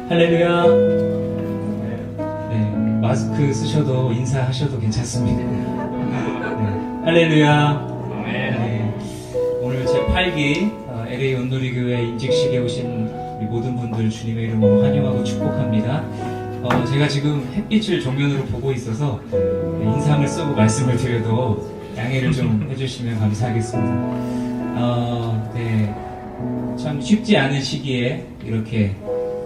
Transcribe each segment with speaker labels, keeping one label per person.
Speaker 1: 할렐루야. 네, 마스크 쓰셔도 인사하셔도 괜찮습니다. 네, 할렐루야. 네, 오늘 제8기 LA 온누리교회 인직식에 오신 우리 모든 분들 주님의 이름으로 환영하고 축복합니다. 제가 지금 햇빛을 정면으로 보고 있어서 인상을 쓰고 말씀을 드려도 양해를 좀 해주시면 감사하겠습니다. 네, 참 쉽지 않은 시기에 이렇게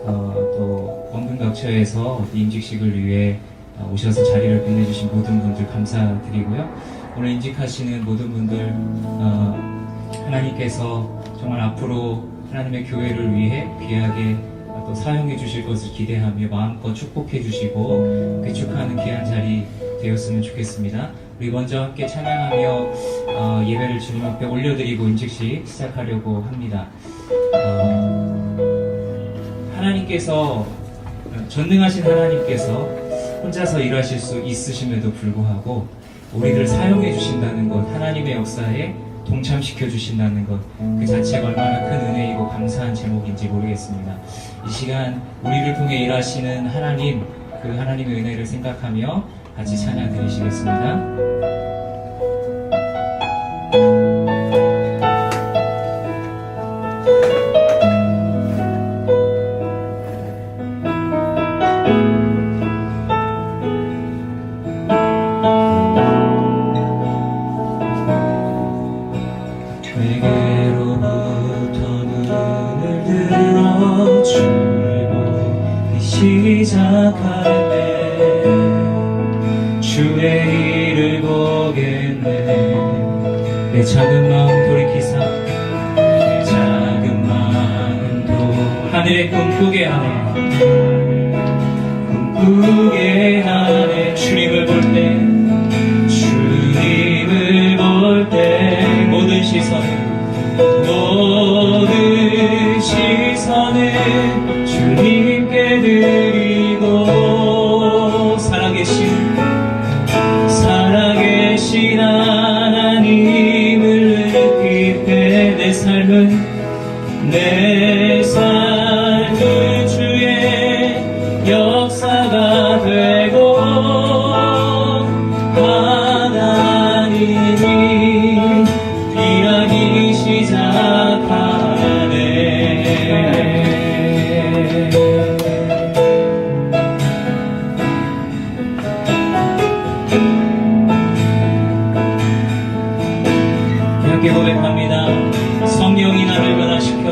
Speaker 1: 또 원근각처에서 인직식을 위해 오셔서 자리를 빛내주신 모든 분들 감사드리고요. 오늘 인직하시는 모든 분들 하나님께서 정말 앞으로 하나님의 교회를 위해 귀하게 또 사용해 주실 것을 기대하며 마음껏 축복해 주시고 축하하는 귀한 자리 되었으면 좋겠습니다. 우리 먼저 함께 찬양하며 예배를 주님 앞에 올려드리고 인직식 시작하려고 합니다. 하나님께서, 전능하신 하나님께서 혼자서 일하실 수 있으심에도 불구하고 우리를 사용해 주신다는 것, 하나님의 역사에 동참시켜 주신다는 것, 그 자체가 얼마나 큰 은혜이고 감사한 제목인지 모르겠습니다. 이 시간 우리를 통해 일하시는 하나님, 그 하나님의 은혜를 생각하며 같이 찬양 드리시겠습니다. 시작할 때 주의 일을 보겠네. 내 작은 마음 돌이키사 내 작은 마음도 하늘의 꿈꾸게 하네. 꿈꾸게 하네. 주님을 볼 때, 주님을 볼 때 모든 시선을 주님께 드리고 살아계신 하나님을 느낄 때 내 삶은 주의 역사가 되고 하나님이 일하기 시작하네. 함께 고백합니다. 성령이 나를 변화시켜,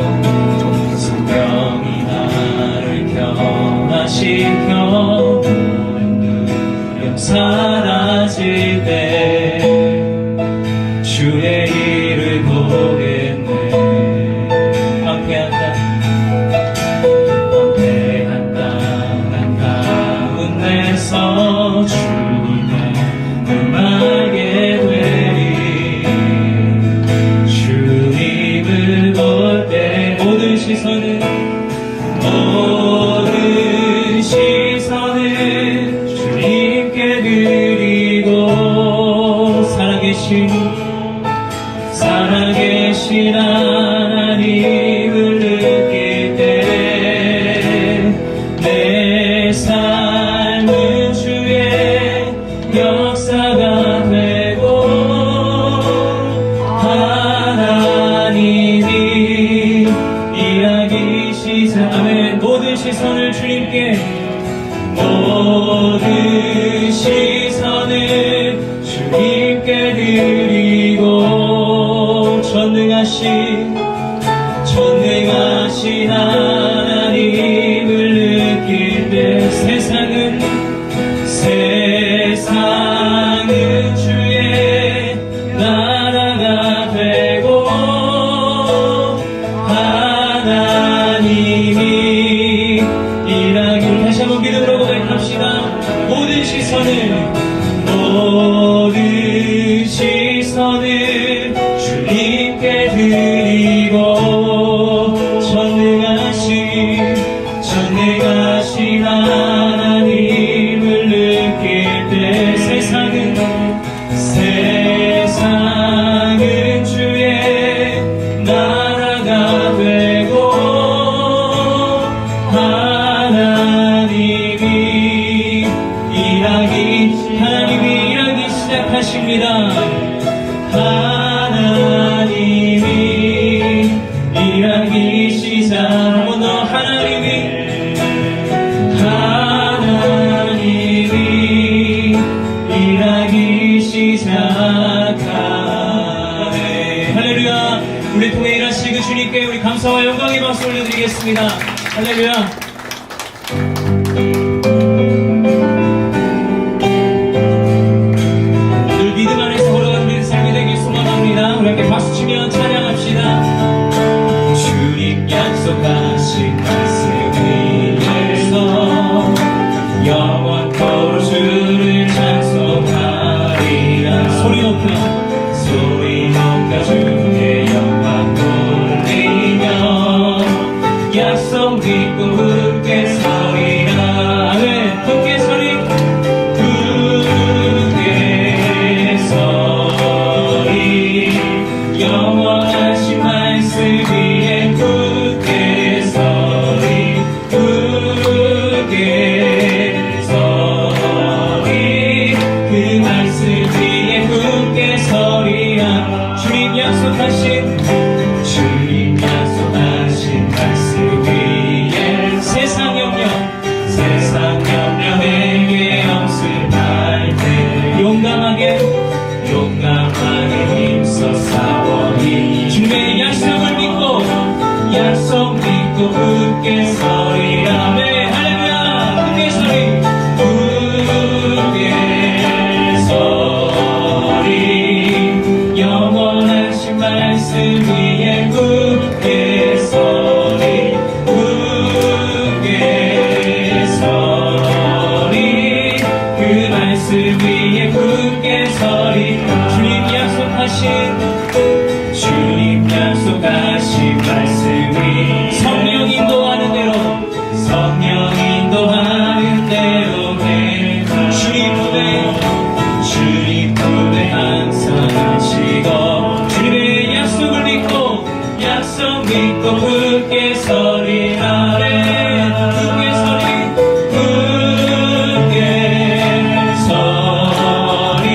Speaker 1: 성령이 나를 변화시켜 모든 두려움 사라질 때 주의 일을 보겠네. 황폐한 땅 가운데서 주님의 알게 되리. 주님을 볼 때 모든 시선을 주님께 드리고 살아계신 하나님을 느낄 때 내 삶은 주의 역사가 되고 하나님이 일하기 시작. 아멘. 모든 시선을 주님께, 모든 시선을 주님께 드리고 전능하신 하나님을 느낄 때 세상은 주의 나라가 되고 하나님이 일하기를. 다시 한번 믿음으로 고백합시다. 모든 시선을 주님께 드리고 전능하신 하나님을 느낄 때 세상은 주의 나라가 되고 하나님이 하신 그 주님께 우리 감사와 영광의 박수 올려드리겠습니다. 할렐루야. 늘 믿음 안에서 걸어가는 우리의 삶이 되길 소망합니다. 우리 함께 박수치며 찬양합시다. 주님 약속하신 말씀 위에서 영원토록 주를 찬송하리라. 소리 높여 주의 영광 돌리며 약속 믿고 굳게 서리라. 아멘. 굳게 서리 굳게 서리 영원하신 말씀 위에 굳게 서리 굳게 서리 그 말씀 위에 굳게 서리라. 주님 약속하신 말씀 위에 세상 염려 내게 없을할 때 용감하게 힘써 싸워이 주님의 약속 믿고 굳게 서리라. 네, 할렐루야. 굳게 서리 굳게 서리 영원하신 말씀 위에 굳게 서리 굳게 서리 그 말씀 위에 굳게 서리. 주님 약속하신 말씀 위 성령 인도하는 대로 해 주님 품에 항상 하시고 주님의 약속 믿고 굳게 서리라. 굳게 서리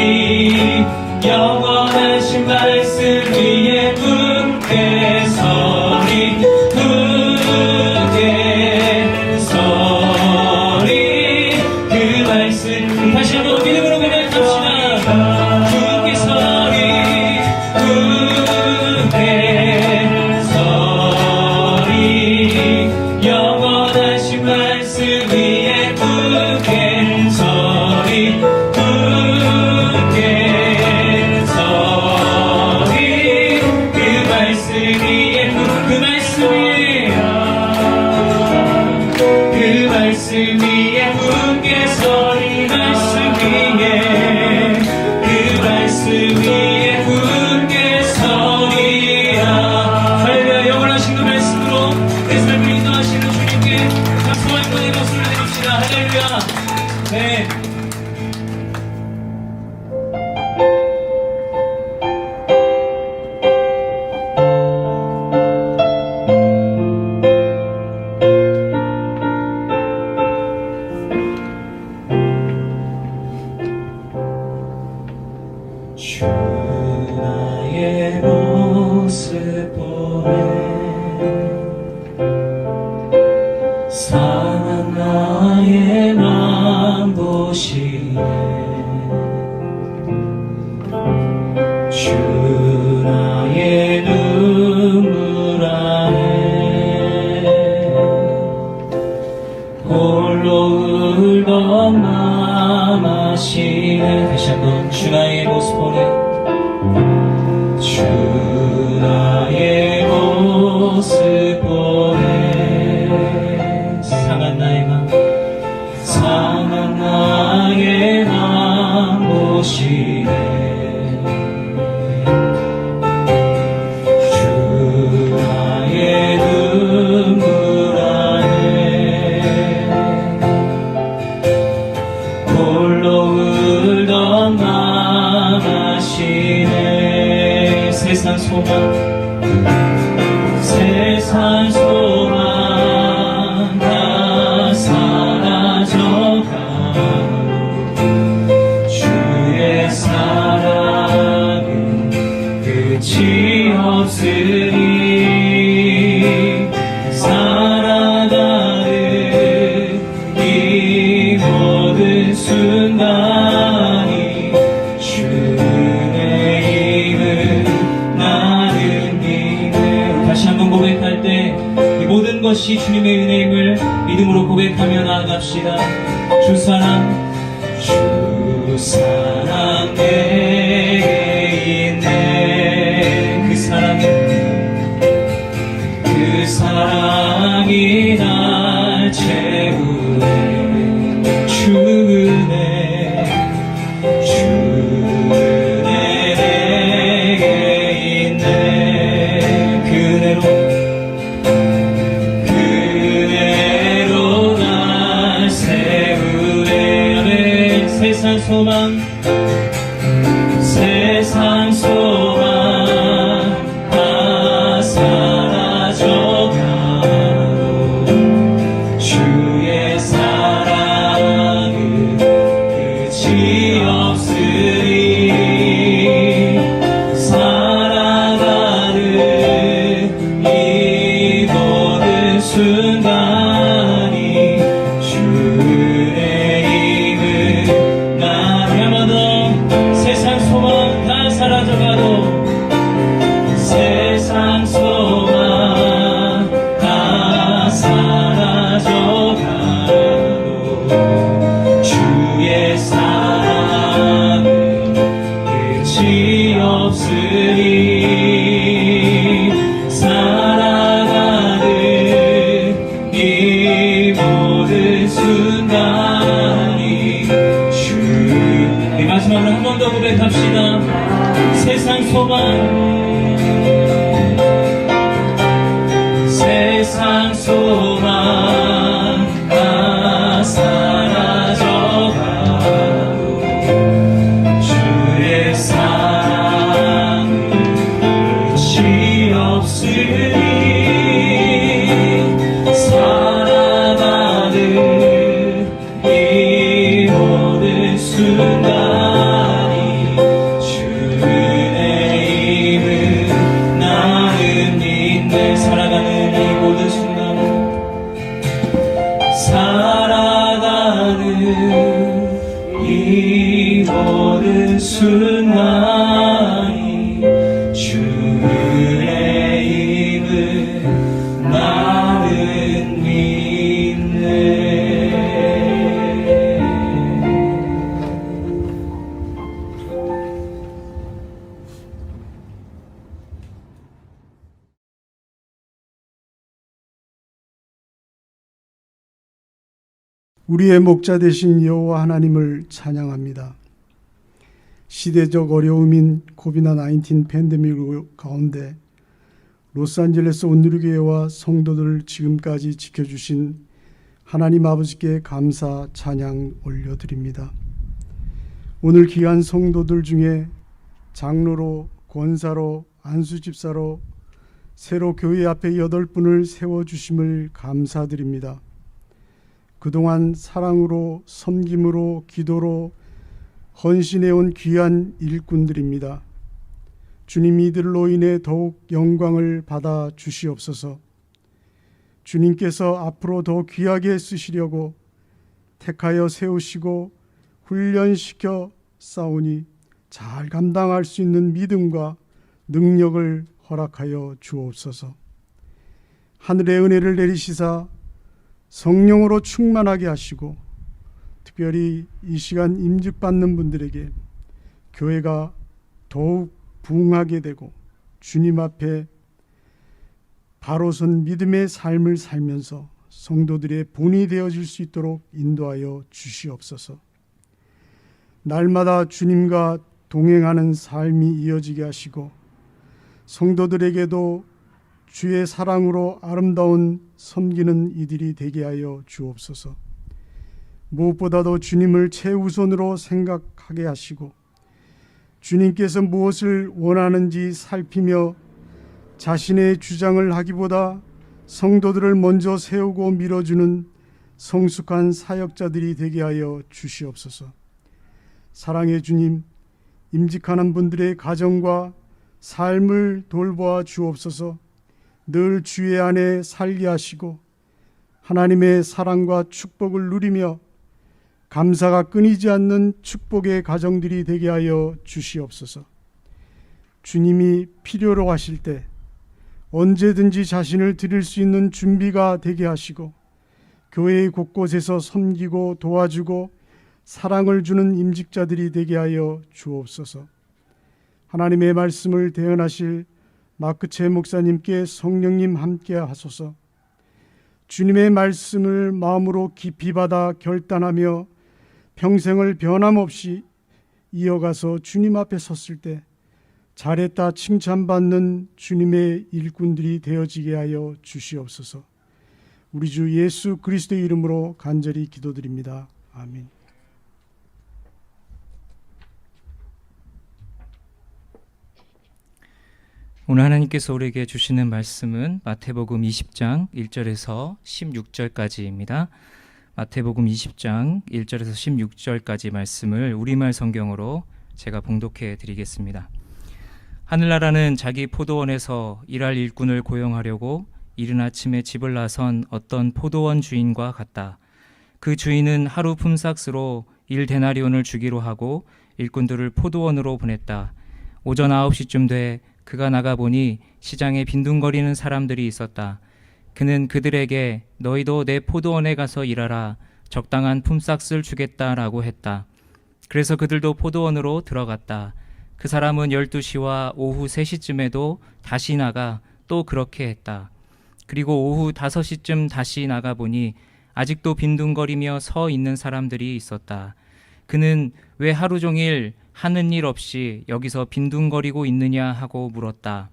Speaker 1: 영원하신 말씀 위에 굳게 서리 굳게 서리 그 말씀 다시 한번 믿음으로 고백합시다. 굳게 서리 굳게 서리 영원하신 말씀 위에 굳게 서리 굳게 서리 그 말씀 위에 그 말씀 위에 굳게 서리 그 말씀 위에 굳게 서리라. 할렐루야. 영원하신 그 말씀으로 내 삶을 인도하시는 주님께 감사와 영광의 박수를 드립시다. 할렐루야. 네. 주 나의 모습 보네 상한 나의 맘 보시네 주 나의 눈물 안에 홀로 울던 맘 아시네. 다시 한번 주 나의 모습 보네 주 나의 모습 보네 상한 나의 맘 보시네 주 나의 눈물 안에 홀로 울던 맘 아시네. 세상 소망 다 사라져가 주의 사랑은 끝이 없으니 살아가는 이 모든 순간이 주의 힘을 나는 믿네. 다시 한번 고백할 때 이 모든 것이 주님의 은혜임을 믿음으로 고백하며 나아갑시다. 주 사랑 내게 있네. 그 사랑이 날 채우네. 주 은혜 내게 있네. 그대로 날 세우네. 아멘. 세상 소망 다 사라져가도 주의 사랑은 끝이 없으리. 살아가는 이 모든 순간이 주의 힘을 나려마도 세상 소망 다 사라져가도 주의 사랑은 끝이 없으리. 살아가는 이 모든 순간이 주의. 마지막으로 한 번 더 고백합시다. 세상 소망 다 사라져가도 주의 사랑은 끝이 없으리. 살아가는 이 모든 순간이 주의 힘을 나는 믿네. 살아가는 이 모든 순간, 살아가는 이 모든 순간이 주의 힘을 나는 믿네.
Speaker 2: 우리의 목자 되신 여호와 하나님을 찬양합니다. 시대적 어려움인 코비드-19 팬데믹 가운데 로스안젤레스 온누리교회와 성도들을 지금까지 지켜주신 하나님 아버지께 감사 찬양 올려드립니다. 오늘 귀한 성도들 중에 장로로, 권사로, 안수집사로 새로 교회 앞에 8분을 세워주심을 감사드립니다. 그동안 사랑으로, 섬김으로, 기도로 헌신해온 귀한 일꾼들입니다. 주님이 이들로 인해 더욱 영광을 받아 주시옵소서. 주님께서 앞으로 더 귀하게 쓰시려고 택하여 세우시고 훈련시켜 싸우니 잘 감당할 수 있는 믿음과 능력을 허락하여 주옵소서. 하늘의 은혜를 내리시사 성령으로 충만하게 하시고 특별히 이 시간 임직받는 분들에게 교회가 더욱 부흥하게 되고 주님 앞에 바로 선 믿음의 삶을 살면서 성도들의 본이 되어질 수 있도록 인도하여 주시옵소서. 날마다 주님과 동행하는 삶이 이어지게 하시고 성도들에게도 주의 사랑으로 아름다운 섬기는 이들이 되게 하여 주옵소서. 무엇보다도 주님을 최우선으로 생각하게 하시고 주님께서 무엇을 원하는지 살피며 자신의 주장을 하기보다 성도들을 먼저 세우고 밀어주는 성숙한 사역자들이 되게 하여 주시옵소서. 사랑의 주님, 임직하는 분들의 가정과 삶을 돌보아 주옵소서. 늘 주의 안에 살게 하시고 하나님의 사랑과 축복을 누리며 감사가 끊이지 않는 축복의 가정들이 되게 하여 주시옵소서. 주님이 필요로 하실 때 언제든지 자신을 드릴 수 있는 준비가 되게 하시고 교회 곳곳에서 섬기고 도와주고 사랑을 주는 임직자들이 되게 하여 주옵소서. 하나님의 말씀을 대언하실 마크채 목사님께 성령님 함께 하소서. 주님의 말씀을 마음으로 깊이 받아 결단하며 평생을 변함없이 이어가서 주님 앞에 섰을 때 잘했다 칭찬받는 주님의 일꾼들이 되어지게 하여 주시옵소서. 우리 주 예수 그리스도의 이름으로 간절히 기도드립니다. 아멘.
Speaker 1: 오늘 하나님께서 우리에게 주시는 말씀은 마태복음 20장 1절에서 16절까지입니다. 마태복음 20장 1절에서 16절까지 말씀을 우리말 성경으로 제가 봉독해 드리겠습니다. 하늘나라는 자기 포도원에서 일할 일꾼을 고용하려고 이른 아침에 집을 나선 어떤 포도원 주인과 같다. 그 주인은 하루 품삯으로 1데나리온을 주기로 하고 일꾼들을 포도원으로 보냈다. 오전 9시쯤 돼 그가 나가보니 시장에 빈둥거리는 사람들이 있었다. 그는 그들에게 너희도 내 포도원에 가서 일하라. 적당한 품삯을 주겠다라고 했다. 그래서 그들도 포도원으로 들어갔다. 그 사람은 12시와 오후 3시쯤에도 다시 나가 또 그렇게 했다. 그리고 오후 5시쯤 다시 나가보니 아직도 빈둥거리며 서 있는 사람들이 있었다. 그는 왜 하루 종일 하는 일 없이 여기서 빈둥거리고 있느냐 하고 물었다.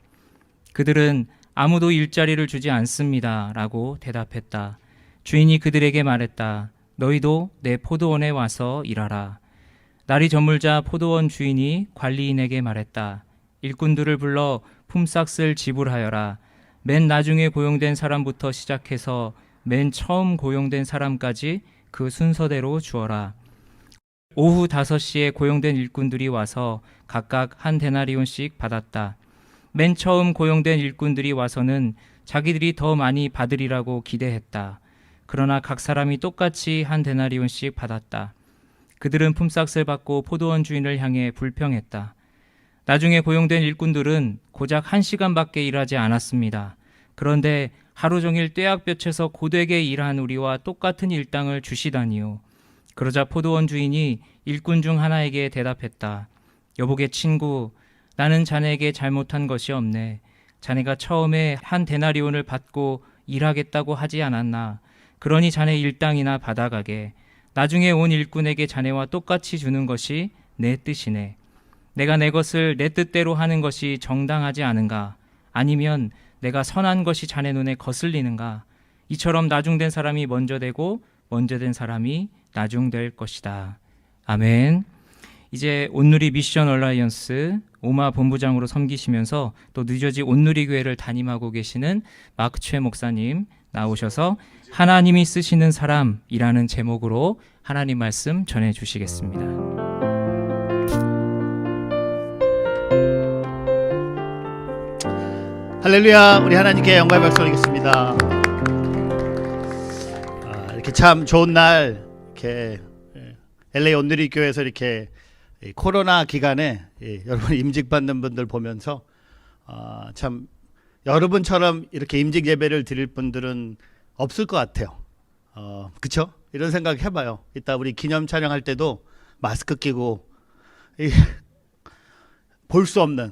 Speaker 1: 그들은 아무도 일자리를 주지 않습니다 라고 대답했다. 주인이 그들에게 말했다. 너희도 내 포도원에 와서 일하라. 날이 저물자 포도원 주인이 관리인에게 말했다. 일꾼들을 불러 품삯을 지불하여라. 맨 나중에 고용된 사람부터 시작해서 맨 처음 고용된 사람까지 그 순서대로 주어라. 오후 5시에 고용된 일꾼들이 와서 각각 1데나리온씩 받았다. 맨 처음 고용된 일꾼들이 와서는 자기들이 더 많이 받으리라고 기대했다. 그러나 각 사람이 똑같이 1데나리온씩 받았다. 그들은 품삯을 받고 포도원 주인을 향해 불평했다. 나중에 고용된 일꾼들은 고작 1시간밖에 일하지 않았습니다. 그런데 하루 종일 떼약볕에서 고되게 일한 우리와 똑같은 일당을 주시다니요. 그러자 포도원 주인이 일꾼 중 하나에게 대답했다. 여보게 친구, 나는 자네에게 잘못한 것이 없네. 자네가 처음에 1데나리온을 받고 일하겠다고 하지 않았나. 그러니 자네 일당이나 받아가게. 나중에 온 일꾼에게 자네와 똑같이 주는 것이 내 뜻이네. 내가 내 것을 내 뜻대로 하는 것이 정당하지 않은가? 아니면 내가 선한 것이 자네 눈에 거슬리는가? 이처럼 나중된 사람이 먼저 되고 먼저 된 사람이 나중될 것이다. 아멘. 이제 온누리 미션 얼라이언스 오마 본부장으로 섬기시면서 또 뉴저지 온누리 교회를 담임하고 계시는 마크최 목사님 나오셔서 하나님이 쓰시는 사람이라는 제목으로 하나님 말씀 전해 주시겠습니다.
Speaker 3: 할렐루야. 우리 하나님께 영광의 박수 올리겠습니다. 이렇게 참 좋은 날 이렇게 LA 온누리 교회에서 이렇게 코로나 기간에 여러분 임직받는 분들 보면서 참 여러분처럼 이렇게 임직 예배를 드릴 분들은 없을 것 같아요. 그쵸? 이런 생각 해봐요. 이따 우리 기념 촬영할 때도 마스크 끼고 볼 수 없는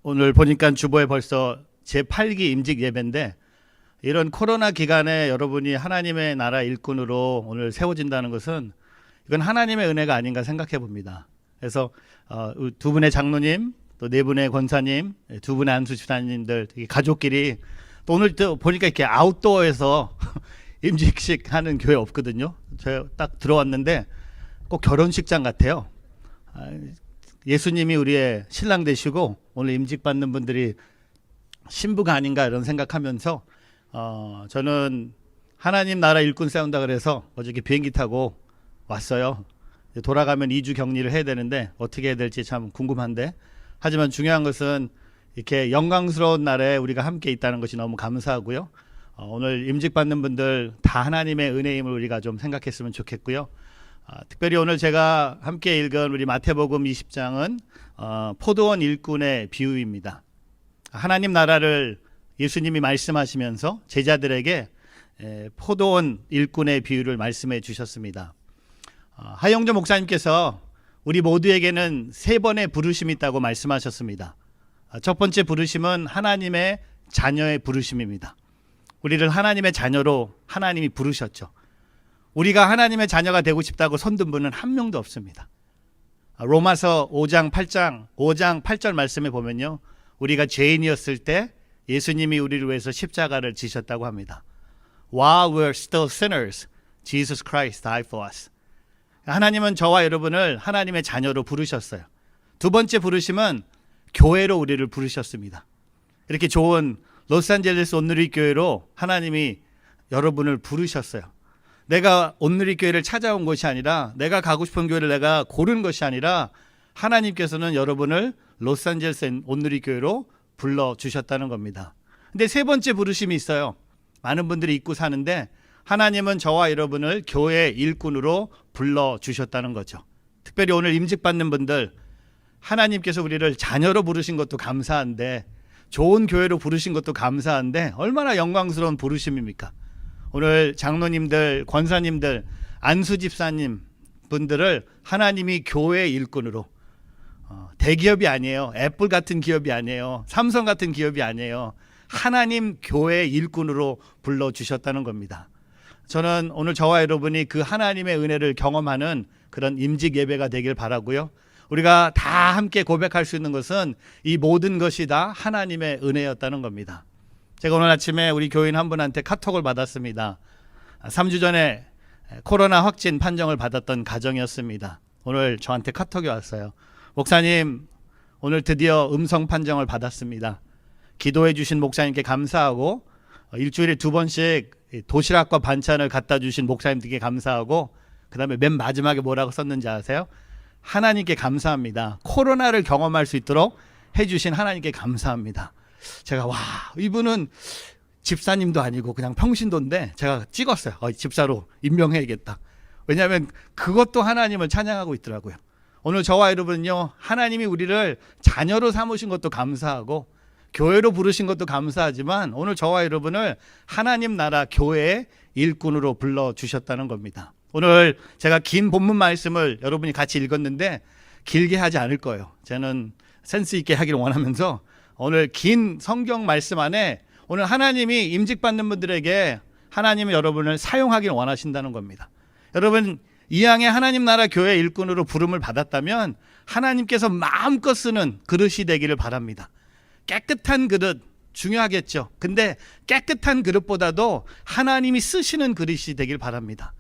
Speaker 3: 오늘 보니까 주보에 벌써 제8기 임직 예배인데 이런 코로나 기간에 여러분이 하나님의 나라 일꾼으로 오늘 세워진다는 것은 이건 하나님의 은혜가 아닌가 생각해 봅니다. 그래서 두 분의 장로님, 또 네 분의 권사님, 두 분의 안수집사님들 가족끼리 또 오늘 또 보니까 이렇게 아웃도어에서 임직식 하는 교회 없거든요. 제가 딱 들어왔는데 꼭 결혼식장 같아요. 예수님이 우리의 신랑 되시고 오늘 임직받는 분들이 신부가 아닌가 이런 생각하면서 저는 하나님 나라 일꾼 세운다 그래서 어저께 비행기 타고 왔어요. 돌아가면 2주 격리를 해야 되는데 어떻게 해야 될지 참 궁금한데 하지만 중요한 것은 이렇게 영광스러운 날에 우리가 함께 있다는 것이 너무 감사하고요. 오늘 임직받는 분들 다 하나님의 은혜임을 우리가 좀 생각했으면 좋겠고요. 특별히 오늘 제가 함께 읽은 우리 마태복음 20장은 포도원 일꾼의 비유입니다. 하나님 나라를 예수님이 말씀하시면서 제자들에게 포도원 일꾼의 비유를 말씀해 주셨습니다. 하영조 목사님께서 우리 모두에게는 세 번의 부르심이 있다고 말씀하셨습니다. 첫 번째 부르심은 하나님의 자녀의 부르심입니다. 우리를 하나님의 자녀로 하나님이 부르셨죠. 우리가 하나님의 자녀가 되고 싶다고 손든 분은 한 명도 없습니다. 로마서 5장 8절 말씀에 보면요, 우리가 죄인이었을 때 예수님이 우리를 위해서 십자가를 지셨다고 합니다. While we're still sinners, Jesus Christ died for us. 하나님은 저와 여러분을 하나님의 자녀로 부르셨어요. 두 번째 부르심은 교회로 우리를 부르셨습니다. 이렇게 좋은 로스앤젤레스 온누리교회로 하나님이 여러분을 부르셨어요. 내가 온누리교회를 찾아온 것이 아니라, 내가 가고 싶은 교회를 내가 고른 것이 아니라, 하나님께서는 여러분을 로스앤젤레스 온누리교회로 불러주셨다는 겁니다. 근데 세 번째 부르심이 있어요. 많은 분들이 잊고 사는데, 하나님은 저와 여러분을 교회 일꾼으로 불러주셨다는 거죠. 특별히 오늘 임직받는 분들, 하나님께서 우리를 자녀로 부르신 것도 감사한데, 좋은 교회로 부르신 것도 감사한데, 얼마나 영광스러운 부르심입니까? 오늘 장로님들, 권사님들, 안수 집사님 분들을 하나님이 교회 일꾼으로, 대기업이 아니에요. 애플 같은 기업이 아니에요. 삼성 같은 기업이 아니에요. 하나님 교회 일꾼으로 불러주셨다는 겁니다. 저는 오늘 저와 여러분이 그 하나님의 은혜를 경험하는 그런 임직 예배가 되길 바라고요. 우리가 다 함께 고백할 수 있는 것은 이 모든 것이 다 하나님의 은혜였다는 겁니다. 제가 오늘 아침에 우리 교인 한 분한테 카톡을 받았습니다. 3주 전에 코로나 확진 판정을 받았던 가정이었습니다. 오늘 저한테 카톡이 왔어요. 목사님, 오늘 드디어 음성 판정을 받았습니다. 기도해 주신 목사님께 감사하고, 일주일에 2번씩 도시락과 반찬을 갖다 주신 목사님들께 감사하고, 그 다음에 맨 마지막에 뭐라고 썼는지 아세요? 하나님께 감사합니다. 코로나를 경험할 수 있도록 해주신 하나님께 감사합니다. 제가 이분은 집사님도 아니고 그냥 평신도인데 제가 찍었어요. 집사로 임명해야겠다. 왜냐하면 그것도 하나님을 찬양하고 있더라고요. 오늘 저와 여러분은요, 하나님이 우리를 자녀로 삼으신 것도 감사하고 교회로 부르신 것도 감사하지만, 오늘 저와 여러분을 하나님 나라 교회의 일꾼으로 불러주셨다는 겁니다. 오늘 제가 긴 본문 말씀을 여러분이 같이 읽었는데 길게 하지 않을 거예요. 저는 센스 있게 하기를 원하면서 오늘 긴 성경 말씀 안에 오늘 하나님이 임직받는 분들에게 하나님은 여러분을 사용하길 원하신다는 겁니다. 여러분, 이왕에 하나님 나라 교회 일꾼으로 부름을 받았다면 하나님께서 마음껏 쓰는 그릇이 되기를 바랍니다. 깨끗한 그릇 중요하겠죠. 근데 깨끗한 그릇보다도 하나님이 쓰시는 그릇이 되길 바랍니다.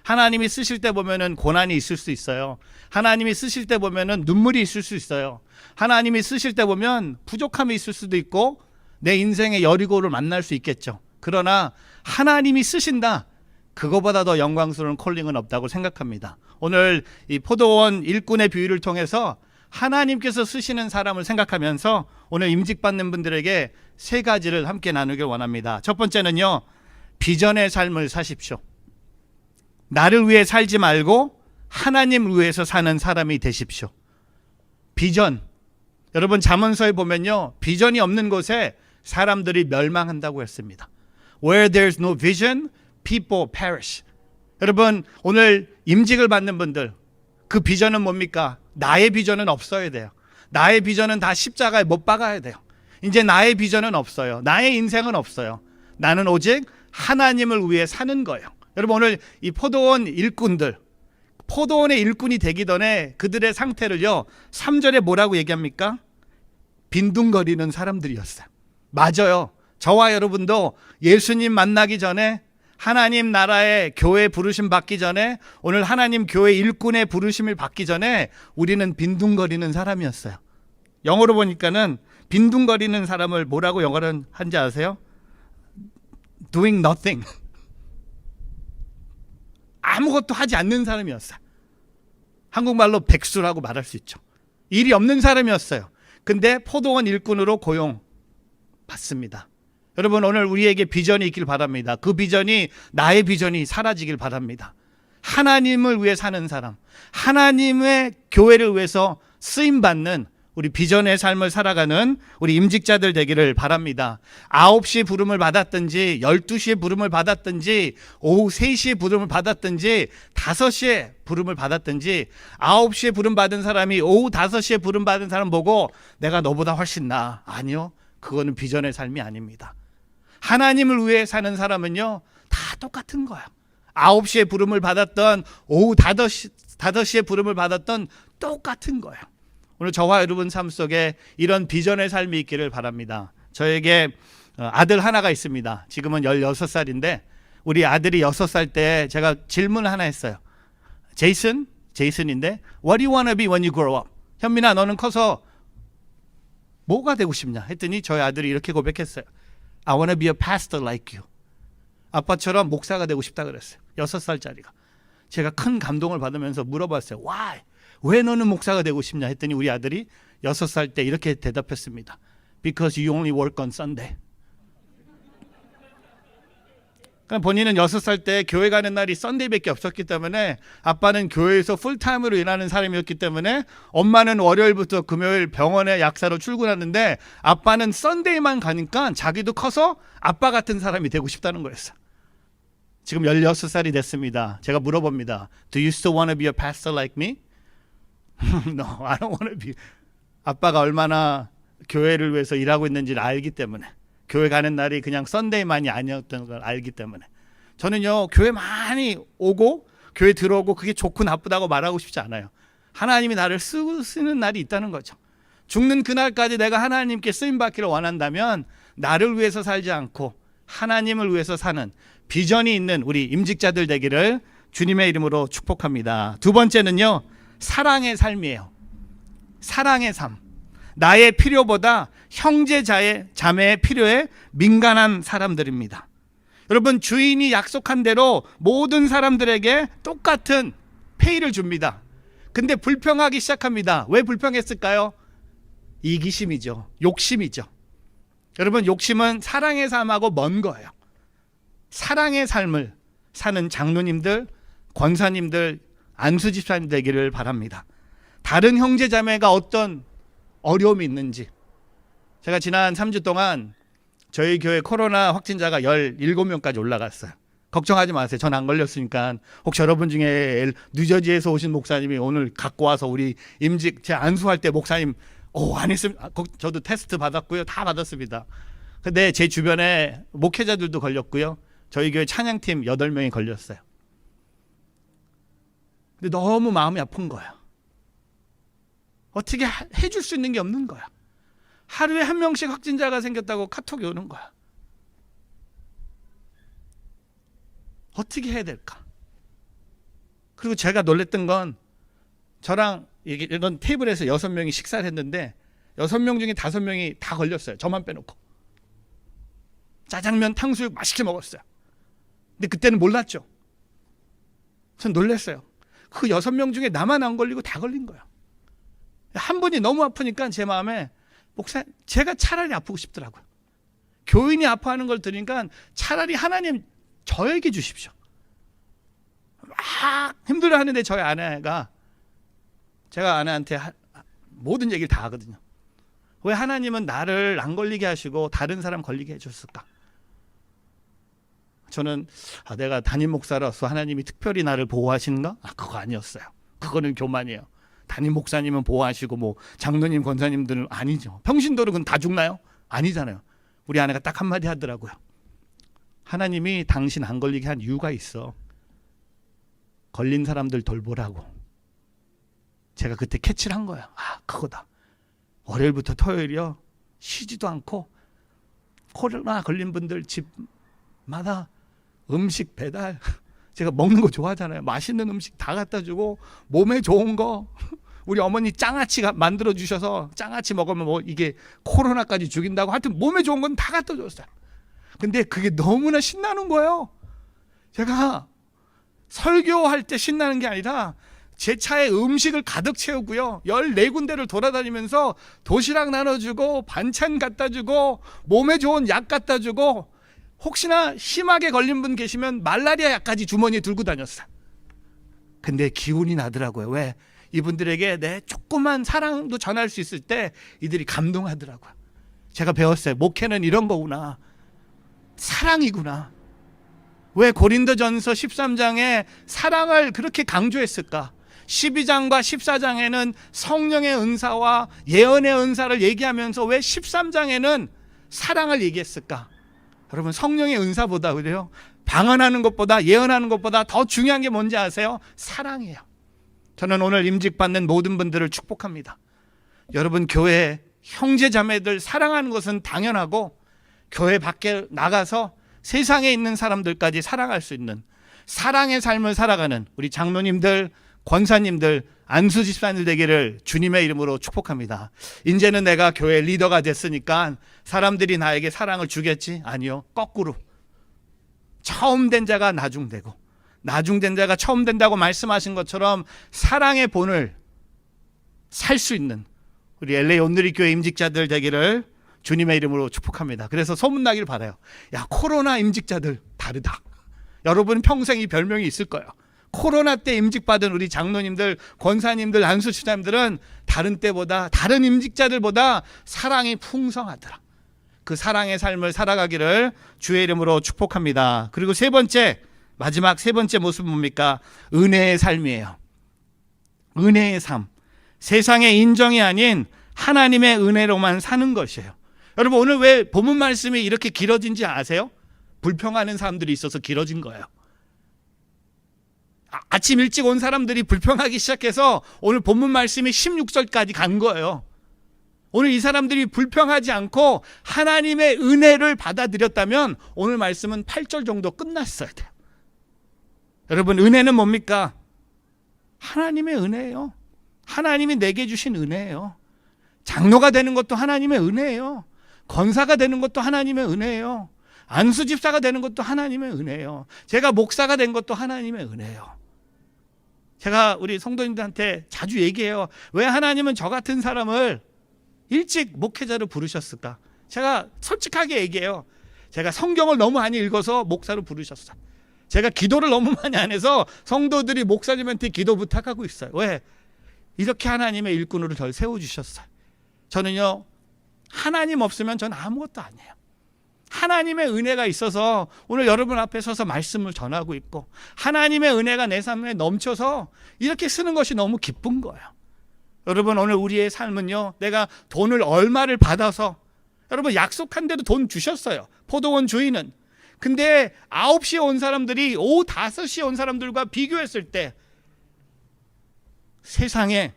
Speaker 3: 하나님이 쓰실 때 보면은 고난이 있을 수 있어요. 하나님이 쓰실 때 보면은 눈물이 있을 수 있어요. 하나님이 쓰실 때 보면 부족함이 있을 수도 있고 내 인생의 여리고를 만날 수 있겠죠. 그러나 하나님이 쓰신다, 그거보다 더 영광스러운 콜링은 없다고 생각합니다. 오늘 이 포도원 일꾼의 비유를 통해서 하나님께서 쓰시는 사람을 생각하면서 오늘 임직받는 분들에게 세 가지를 함께 나누길 원합니다. 첫 번째는요, 비전의 삶을 사십시오. 나를 위해 살지 말고 하나님을 위해서 사는 사람이 되십시오. 비전. 여러분, 잠언서에 보면요, 비전이 없는 곳에 사람들이 멸망한다고 했습니다. Where there's no vision, people perish. 여러분, 오늘 임직을 받는 분들, 그 비전은 뭡니까? 나의 비전은 없어야 돼요. 나의 비전은 다 십자가에 못 박아야 돼요. 이제 나의 비전은 없어요. 나의 인생은 없어요. 나는 오직 하나님을 위해 사는 거예요. 여러분, 오늘 이 포도원 일꾼들, 포도원의 일꾼이 되기 전에 그들의 상태를요, 3절에 뭐라고 얘기합니까? 빈둥거리는 사람들이었어요. 맞아요. 저와 여러분도 예수님 만나기 전에, 하나님 나라의 교회 부르심 받기 전에, 오늘 하나님 교회 일꾼의 부르심을 받기 전에 우리는 빈둥거리는 사람이었어요. 영어로 보니까는 빈둥거리는 사람을 뭐라고 영어로 한지 아세요? Doing nothing. 아무것도 하지 않는 사람이었어요. 한국말로 백수라고 말할 수 있죠. 일이 없는 사람이었어요. 근데 포도원 일꾼으로 고용받습니다. 여러분, 오늘 우리에게 비전이 있길 바랍니다. 그 비전이 나의 비전이 사라지길 바랍니다. 하나님을 위해 사는 사람, 하나님의 교회를 위해서 쓰임받는 우리 비전의 삶을 살아가는 우리 임직자들 되기를 바랍니다. 9시에 부름을 받았든지 12시에 부름을 받았든지 오후 3시에 부름을 받았든지 5시에 부름을 받았든지 9시에 부름 받은 사람이 오후 5시에 부름 받은 사람 보고 내가 너보다 훨씬 나아. 아니요. 그거는 비전의 삶이 아닙니다. 하나님을 위해 사는 사람은요, 다 똑같은 거야. 9시에 부름을 받았던 오후 5시에 부름을 받았던 똑같은 거예요. 오늘 저와 여러분 삶 속에 이런 비전의 삶이 있기를 바랍니다. 저에게 아들 하나가 있습니다. 지금은 16살인데 우리 아들이 6살 때 제가 질문을 하나 했어요. 제이슨인데 What do you want to be when you grow up? 현민아, 너는 커서 뭐가 되고 싶냐? 했더니 저희 아들이 이렇게 고백했어요. I want to be a pastor like you. 아빠처럼 목사가 되고 싶다 그랬어요. 6살짜리가. 제가 큰 감동을 받으면서 물어봤어요. Why? 왜 너는 목사가 되고 싶냐 했더니 우리 아들이 6살 때 이렇게 대답했습니다. Because you only work on Sunday. 그러니까 본인은 6살 때 교회 가는 날이 썬데이밖에 없었기 때문에 아빠는 교회에서 풀타임으로 일하는 사람이었기 때문에 엄마는 월요일부터 금요일 병원에 약사로 출근하는데 아빠는 썬데이만 가니까 자기도 커서 아빠 같은 사람이 되고 싶다는 거였어요. 지금 16살이 됐습니다. 제가 물어봅니다. Do you still want to be a pastor like me? No, I don't want to be. 아빠가 얼마나 교회를 위해서 일하고 있는지를 알기 때문에, 교회 가는 날이 그냥 썬데이만이 아니었던 걸 알기 때문에, 저는요 교회 많이 오고 교회 들어오고 그게 좋고 나쁘다고 말하고 싶지 않아요. 하나님이 나를 쓰는 날이 있다는 거죠. 죽는 그날까지 내가 하나님께 쓰임받기를 원한다면 나를 위해서 살지 않고 하나님을 위해서 사는 비전이 있는 우리 임직자들 되기를 주님의 이름으로 축복합니다. 두 번째는요, 사랑의 삶이에요. 사랑의 삶. 나의 필요보다 형제 자매의 필요에 민감한 사람들입니다. 여러분, 주인이 약속한 대로 모든 사람들에게 똑같은 페이를 줍니다. 근데 불평하기 시작합니다. 왜 불평했을까요? 이기심이죠. 욕심이죠. 여러분, 욕심은 사랑의 삶하고 먼 거예요. 사랑의 삶을 사는 장로님들, 권사님들, 안수집사님 되기를 바랍니다. 다른 형제 자매가 어떤 어려움이 있는지, 제가 지난 3주 동안 저희 교회 코로나 확진자가 17명까지 올라갔어요. 걱정하지 마세요. 전 안 걸렸으니까. 혹시 여러분 중에 뉴저지에서 오신 목사님이 오늘 갖고 와서 우리 임직 제 안수할 때 목사님 안 했으면, 저도 테스트 받았고요. 다 받았습니다. 근데 제 주변에 목회자들도 걸렸고요. 저희 교회 찬양팀 8명이 걸렸어요. 근데 너무 마음이 아픈 거야. 어떻게 해줄 수 있는 게 없는 거야. 하루에 1명씩 확진자가 생겼다고 카톡이 오는 거야. 어떻게 해야 될까? 그리고 제가 놀랬던 건 저랑 이런 테이블에서 6명이 식사를 했는데 6명 중에 5명이 다 걸렸어요. 저만 빼놓고. 짜장면, 탕수육 맛있게 먹었어요. 근데 그때는 몰랐죠. 전 놀랐어요. 그 6명 중에 나만 안 걸리고 다 걸린 거예요. 한 분이 너무 아프니까 제 마음에 목사, 제가 차라리 아프고 싶더라고요. 교인이 아파하는 걸 들으니까 차라리 하나님 저에게 주십시오. 막 힘들어하는데 저희 아내가, 제가 아내한테 모든 얘기를 다 하거든요. 왜 하나님은 나를 안 걸리게 하시고 다른 사람 걸리게 해줬을까? 저는 내가 담임 목사로서 하나님이 특별히 나를 보호하시는가? 그거 아니었어요. 그거는 교만이에요. 담임 목사님은 보호하시고 뭐 장로님, 권사님들은 아니죠. 평신도로 그건 다 죽나요? 아니잖아요. 우리 아내가 딱 한마디 하더라고요. 하나님이 당신 안 걸리게 한 이유가 있어. 걸린 사람들 돌보라고. 제가 그때 캐치를 한 거예요. 그거다. 월요일부터 토요일이요, 쉬지도 않고 코로나 걸린 분들 집마다 음식 배달, 제가 먹는 거 좋아하잖아요. 맛있는 음식 다 갖다 주고 몸에 좋은 거, 우리 어머니 장아찌 만들어 주셔서 장아찌 먹으면 뭐 이게 코로나까지 죽인다고, 하여튼 몸에 좋은 건 다 갖다 줬어요. 근데 그게 너무나 신나는 거예요. 제가 설교할 때 신나는 게 아니라 제 차에 음식을 가득 채우고요, 14군데를 돌아다니면서 도시락 나눠주고 반찬 갖다 주고 몸에 좋은 약 갖다 주고, 혹시나 심하게 걸린 분 계시면 말라리아 약까지 주머니에 들고 다녔어요. 근데 기운이 나더라고요. 왜? 이분들에게 내 조그만 사랑도 전할 수 있을 때 이들이 감동하더라고요. 제가 배웠어요. 목회는 이런 거구나. 사랑이구나. 왜 고린도전서 13장에 사랑을 그렇게 강조했을까? 12장과 14장에는 성령의 은사와 예언의 은사를 얘기하면서 왜 13장에는 사랑을 얘기했을까? 여러분, 성령의 은사보다, 그래요, 방언하는 것보다, 예언하는 것보다 더 중요한 게 뭔지 아세요? 사랑이에요. 저는 오늘 임직받는 모든 분들을 축복합니다. 여러분, 교회 형제 자매들 사랑하는 것은 당연하고, 교회 밖에 나가서 세상에 있는 사람들까지 사랑할 수 있는 사랑의 삶을 살아가는 우리 장로님들, 권사님들, 안수 집사님들 되기를 주님의 이름으로 축복합니다. 이제는 내가 교회 리더가 됐으니까 사람들이 나에게 사랑을 주겠지? 아니요. 거꾸로. 처음 된 자가 나중되고, 나중된 자가 처음 된다고 말씀하신 것처럼 사랑의 본을 살 수 있는 우리 LA 온누리교회 임직자들 되기를 주님의 이름으로 축복합니다. 그래서 소문나길 바라요. 야, 코로나 임직자들 다르다. 여러분 평생 이 별명이 있을 거예요. 코로나 때 임직받은 우리 장로님들, 권사님들, 안수집사님들은 다른 때보다, 다른 임직자들보다 사랑이 풍성하더라. 그 사랑의 삶을 살아가기를 주의 이름으로 축복합니다. 그리고 세 번째, 마지막 세 번째 모습은 뭡니까? 은혜의 삶이에요. 은혜의 삶. 세상의 인정이 아닌 하나님의 은혜로만 사는 것이에요. 여러분, 오늘 왜 본문 말씀이 이렇게 길어진지 아세요? 불평하는 사람들이 있어서 길어진 거예요. 아침 일찍 온 사람들이 불평하기 시작해서 오늘 본문 말씀이 16절까지 간 거예요. 오늘 이 사람들이 불평하지 않고 하나님의 은혜를 받아들였다면 오늘 말씀은 8절 정도 끝났어야 돼요. 여러분, 은혜는 뭡니까? 하나님의 은혜예요. 하나님이 내게 주신 은혜예요. 장로가 되는 것도 하나님의 은혜예요. 권사가 되는 것도 하나님의 은혜예요. 안수집사가 되는 것도 하나님의 은혜예요. 제가 목사가 된 것도 하나님의 은혜예요. 제가 우리 성도님들한테 자주 얘기해요. 왜 하나님은 저 같은 사람을 일찍 목회자로 부르셨을까? 제가 솔직하게 얘기해요. 제가 성경을 너무 많이 읽어서 목사로 부르셨어요. 제가 기도를 너무 많이 안 해서 성도들이 목사님한테 기도 부탁하고 있어요. 왜? 이렇게 하나님의 일꾼으로 저를 세워주셨어요. 저는요, 하나님 없으면 전 아무것도 아니에요. 하나님의 은혜가 있어서 오늘 여러분 앞에 서서 말씀을 전하고 있고, 하나님의 은혜가 내 삶에 넘쳐서 이렇게 쓰는 것이 너무 기쁜 거예요. 여러분, 오늘 우리의 삶은요, 내가 돈을 얼마를 받아서, 여러분 약속한 대로 돈 주셨어요. 포도원 주인은. 근데 9시에 온 사람들이 오후 5시에 온 사람들과 비교했을 때 세상에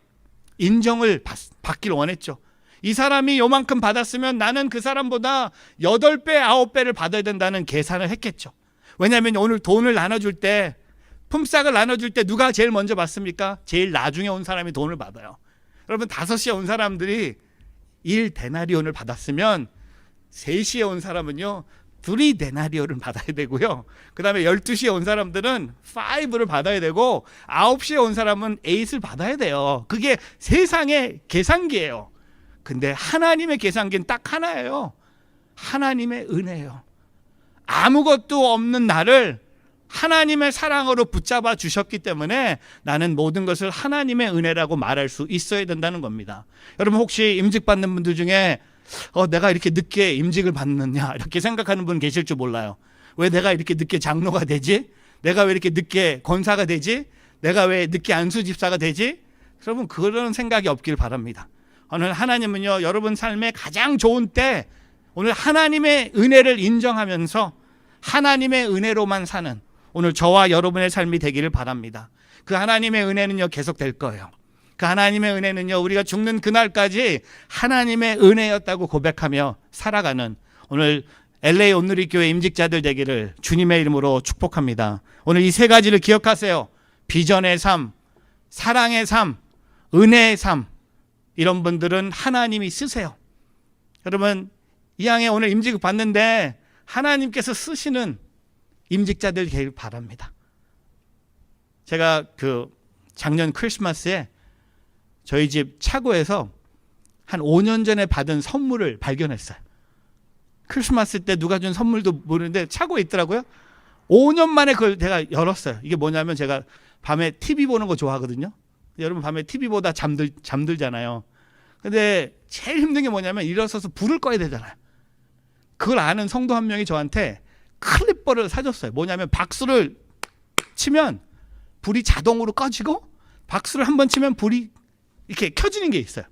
Speaker 3: 인정을 받길 원했죠. 이 사람이 요만큼 받았으면 나는 그 사람보다 8배, 9배를 받아야 된다는 계산을 했겠죠. 왜냐하면 오늘 돈을 나눠줄 때, 품삯을 나눠줄 때 누가 제일 먼저 받습니까? 제일 나중에 온 사람이 돈을 받아요. 여러분, 5시에 온 사람들이 1데나리온을 받았으면 3시에 온 사람은요 2데나리온을 받아야 되고요. 그 다음에 12시에 온 사람들은 5를 받아야 되고, 9시에 온 사람은 8을 받아야 돼요. 그게 세상의 계산기예요. 근데 하나님의 계산기는 딱 하나예요. 하나님의 은혜예요. 아무것도 없는 나를 하나님의 사랑으로 붙잡아 주셨기 때문에 나는 모든 것을 하나님의 은혜라고 말할 수 있어야 된다는 겁니다. 여러분, 혹시 임직받는 분들 중에 내가 이렇게 늦게 임직을 받느냐 이렇게 생각하는 분 계실 줄 몰라요. 왜 내가 이렇게 늦게 장로가 되지? 내가 왜 이렇게 늦게 권사가 되지? 내가 왜 늦게 안수집사가 되지? 여러분, 그런 생각이 없길 바랍니다. 오늘 하나님은요, 여러분 삶의 가장 좋은 때 오늘 하나님의 은혜를 인정하면서 하나님의 은혜로만 사는 오늘 저와 여러분의 삶이 되기를 바랍니다. 그 하나님의 은혜는요, 계속 될 거예요. 그 하나님의 은혜는요, 우리가 죽는 그날까지 하나님의 은혜였다고 고백하며 살아가는 오늘 LA 온누리교회 임직자들 되기를 주님의 이름으로 축복합니다. 오늘 이 세 가지를 기억하세요. 비전의 삶, 사랑의 삶, 은혜의 삶. 이런 분들은 하나님이 쓰세요. 여러분, 이 양에 오늘 임직을 받는데 하나님께서 쓰시는 임직자들 되길 바랍니다. 제가 작년 크리스마스에 저희 집 차고에서 한 5년 전에 받은 선물을 발견했어요. 크리스마스 때 누가 준 선물도 모르는데 차고에 있더라고요. 5년 만에 그걸 제가 열었어요. 이게 뭐냐면 제가 밤에 TV 보는 거 좋아하거든요. 여러분 밤에 TV보다 잠들잖아요. 근데 제일 힘든 게 뭐냐면 일어서서 불을 꺼야 되잖아요. 그걸 아는 성도 한 명이 저한테 클립버를 사줬어요. 뭐냐면 박수를 치면 불이 자동으로 꺼지고 박수를 한번 치면 불이 이렇게 켜지는 게 있어요.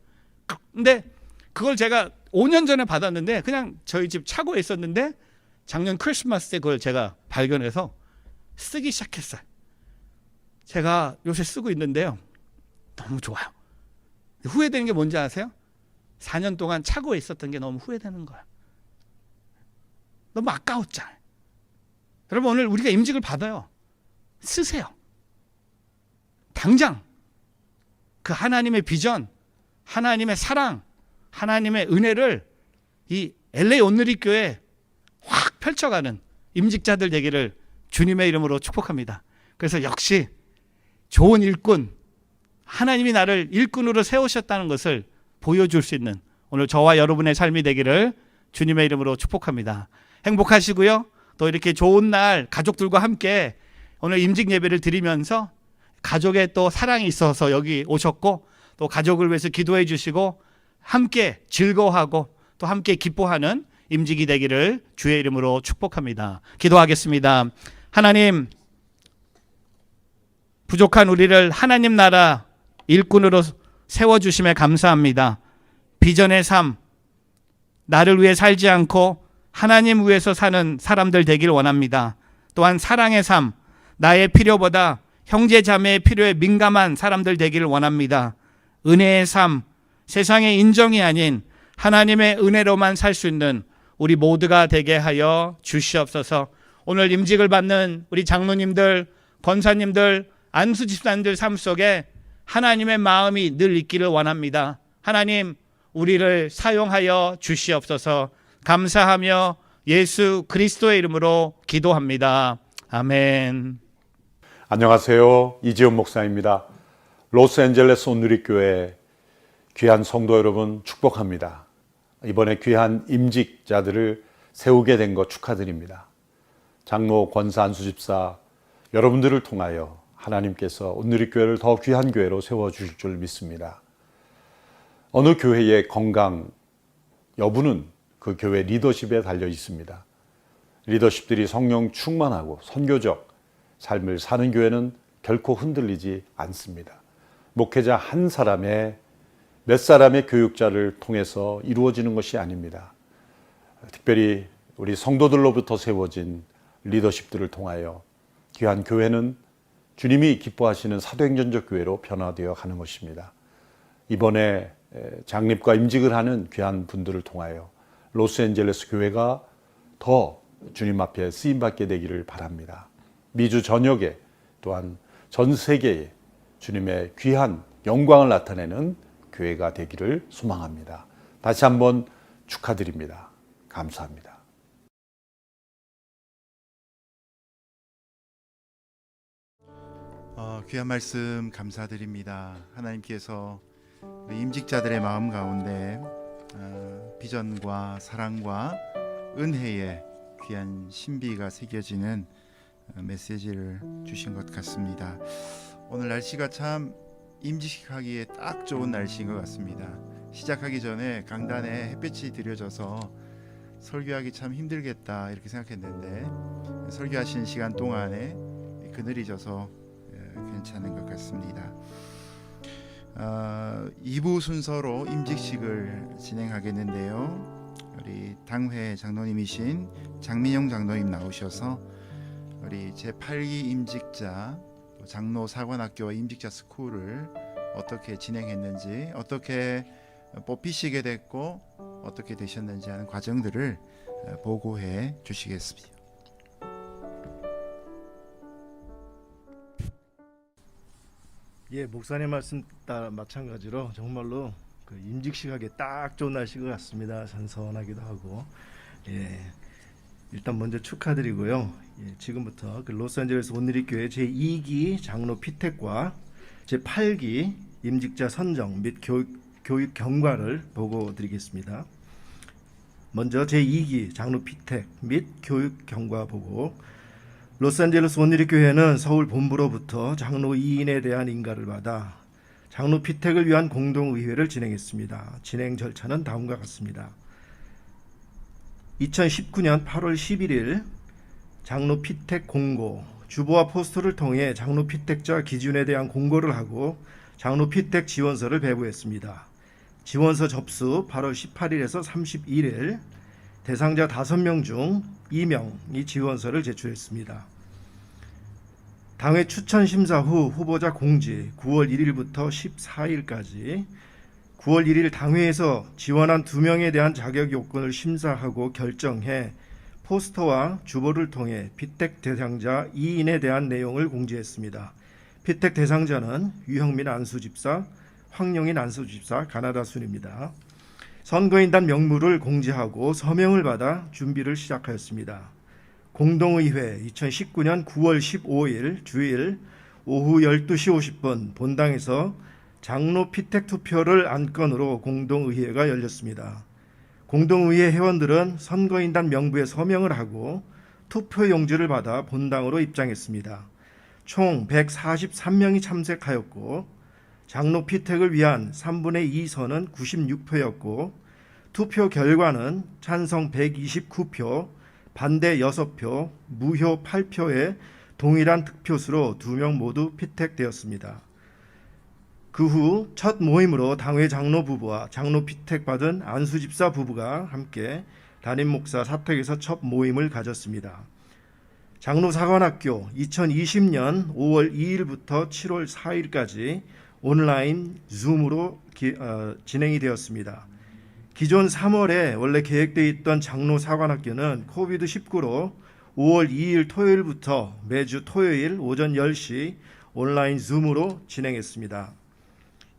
Speaker 3: 근데 그걸 제가 5년 전에 받았는데 그냥 저희 집 차고에 있었는데 작년 크리스마스 때 그걸 제가 발견해서 쓰기 시작했어요. 제가 요새 쓰고 있는데요. 너무 좋아요. 후회되는 게 뭔지 아세요? 4년 동안 차고에 있었던 게 너무 후회되는 거예요. 너무 아까웠잖아요. 여러분 오늘 우리가 임직을 받아요. 쓰세요. 당장 그 하나님의 비전, 하나님의 사랑, 하나님의 은혜를 이 LA 온누리 교회에 확 펼쳐가는 임직자들 되기를 주님의 이름으로 축복합니다. 그래서 역시 좋은 일꾼, 하나님이 나를 일꾼으로 세우셨다는 것을 보여줄 수 있는 오늘 저와 여러분의 삶이 되기를 주님의 이름으로 축복합니다. 행복하시고요. 또 이렇게 좋은 날 가족들과 함께 오늘 임직 예배를 드리면서 가족의 또 사랑이 있어서 여기 오셨고 또 가족을 위해서 기도해 주시고 함께 즐거워하고 또 함께 기뻐하는 임직이 되기를 주의 이름으로 축복합니다. 기도하겠습니다. 하나님, 부족한 우리를 하나님 나라 일꾼으로 세워주심에 감사합니다. 비전의 삶, 나를 위해 살지 않고 하나님 위해서 사는 사람들 되길 원합니다. 또한 사랑의 삶, 나의 필요보다 형제 자매의 필요에 민감한 사람들 되기를 원합니다. 은혜의 삶, 세상의 인정이 아닌 하나님의 은혜로만 살 수 있는 우리 모두가 되게 하여 주시옵소서. 오늘 임직을 받는 우리 장로님들, 권사님들, 안수 집사님들 삶 속에 하나님의 마음이 늘 있기를 원합니다. 하나님, 우리를 사용하여 주시옵소서. 감사하며 예수 그리스도의 이름으로 기도합니다. 아멘.
Speaker 4: 안녕하세요. 이지훈 목사입니다. 로스앤젤레스 온누리교회 귀한 성도 여러분 축복합니다. 이번에 귀한 임직자들을 세우게 된 것 축하드립니다. 장로, 권사, 안수집사 여러분들을 통하여 하나님께서 온누리교회를 더 귀한 교회로 세워주실 줄 믿습니다. 어느 교회의 건강 여부는 그 교회 리더십에 달려 있습니다. 리더십들이 성령 충만하고 선교적 삶을 사는 교회는 결코 흔들리지 않습니다. 목회자 한 사람의 몇 사람의 교육자를 통해서 이루어지는 것이 아닙니다. 특별히 우리 성도들로부터 세워진 리더십들을 통하여 귀한 교회는 주님이 기뻐하시는 사도행전적 교회로 변화되어 가는 것입니다. 이번에 장립과 임직을 하는 귀한 분들을 통하여 로스앤젤레스 교회가 더 주님 앞에 쓰임받게 되기를 바랍니다. 미주 전역에 또한 전 세계에 주님의 귀한 영광을 나타내는 교회가 되기를 소망합니다. 다시 한번 축하드립니다. 감사합니다.
Speaker 5: 귀한 말씀 감사드립니다. 하나님께서 우리 임직자들의 마음 가운데 비전과 사랑과 은혜의 귀한 신비가 새겨지는 메시지를 주신 것 같습니다. 오늘 날씨가 참 임직하기에 딱 좋은 날씨인 것 같습니다. 시작하기 전에 강단에 햇빛이 들여져서 설교하기 참 힘들겠다 이렇게 생각했는데 설교하시는 시간 동안에 그늘이 져서 괜찮은 것 같습니다. 2부 순서로 임직식을 진행하겠는데요. 우리 당회 장로님이신 장민영 장로님 나오셔서 우리 제8기 임직자 장로 사관학교와 임직자 스쿨을 어떻게 진행했는지, 어떻게 뽑히시게 됐고 어떻게 되셨는지 하는 과정들을 보고해 주시겠습니다.
Speaker 6: 예, 목사님 말씀 따라 마찬가지로 정말로 그 임직식하기에 딱 좋은 날씨인 것 같습니다. 선선하기도 하고. 예, 일단 먼저 축하드리고요. 예, 지금부터 그 로스앤젤레스 온누리교회 제2기 장로 피택과 제8기 임직자 선정 및 교육 경과를 보고 드리겠습니다. 먼저 제2기 장로 피택 및 교육 경과 보고. 로스앤젤레스 온누리교회는 서울 본부로부터 장로 2인에 대한 인가를 받아 장로 피택을 위한 공동의회를 진행했습니다. 진행 절차는 다음과 같습니다. 2019년 8월 11일 장로 피택 공고, 주보와 포스터를 통해 장로 피택자 기준에 대한 공고를 하고 장로 피택 지원서를 배부했습니다. 지원서 접수 8월 18일에서 31일, 대상자 5명 중 2명이 지원서를 제출했습니다. 당회 추천 심사 후 후보자 공지 9월 1일부터 14일까지, 9월 1일 당회에서 지원한 2명에 대한 자격 요건을 심사하고 결정해 포스터와 주보를 통해 피택 대상자 2인에 대한 내용을 공지했습니다. 피택 대상자는 유형민 안수집사, 황용인 안수집사, 가나다 순입니다. 선거인단 명부를 공지하고 서명을 받아 준비를 시작하였습니다. 공동의회 2019년 9월 15일 주일 오후 12시 50분 본당에서 장로 피택 투표를 안건으로 공동의회가 열렸습니다. 공동의회 회원들은 선거인단 명부에 서명을 하고 투표 용지를 받아 본당으로 입장했습니다. 총 143명이 참석하였고 장로 피택을 위한 3분의 2 선은 96표였고 투표 결과는 찬성 129표, 반대 6표, 무효 8표의 동일한 득표수로 2명 모두 피택되었습니다. 그 후 첫 모임으로 당회 장로 부부와 장로 피택 받은 안수집사 부부가 함께 담임 목사 사택에서 첫 모임을 가졌습니다. 장로사관학교 2020년 5월 2일부터 7월 4일까지 온라인 줌으로 진행이 되었습니다. 기존 3월에 원래 계획되어 있던 장로사관학교는 코비드-19로 5월 2일 토요일부터 매주 토요일 오전 10시 온라인 줌으로 진행했습니다.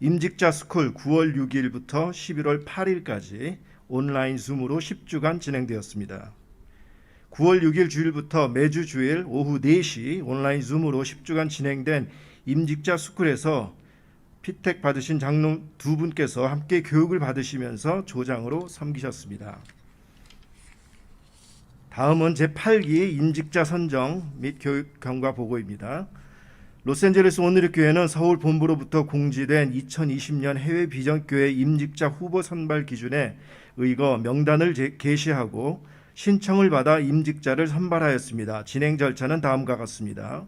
Speaker 6: 임직자 스쿨 9월 6일부터 11월 8일까지 온라인 줌으로 10주간 진행되었습니다. 9월 6일 주일부터 매주 주일 오후 4시 온라인 줌으로 10주간 진행된 임직자 스쿨에서 피택 받으신 장로 2분께서 함께 교육을 받으시면서 조장으로 섬기셨습니다. 다음은 제8기 임직자 선정 및 교육 경과 보고입니다. 로스앤젤레스 온누리교회는 서울 본부로부터 공지된 2020년 해외 비전교회 임직자 후보 선발 기준에 의거 명단을 게시하고 신청을 받아 임직자를 선발하였습니다. 진행 절차는 다음과 같습니다.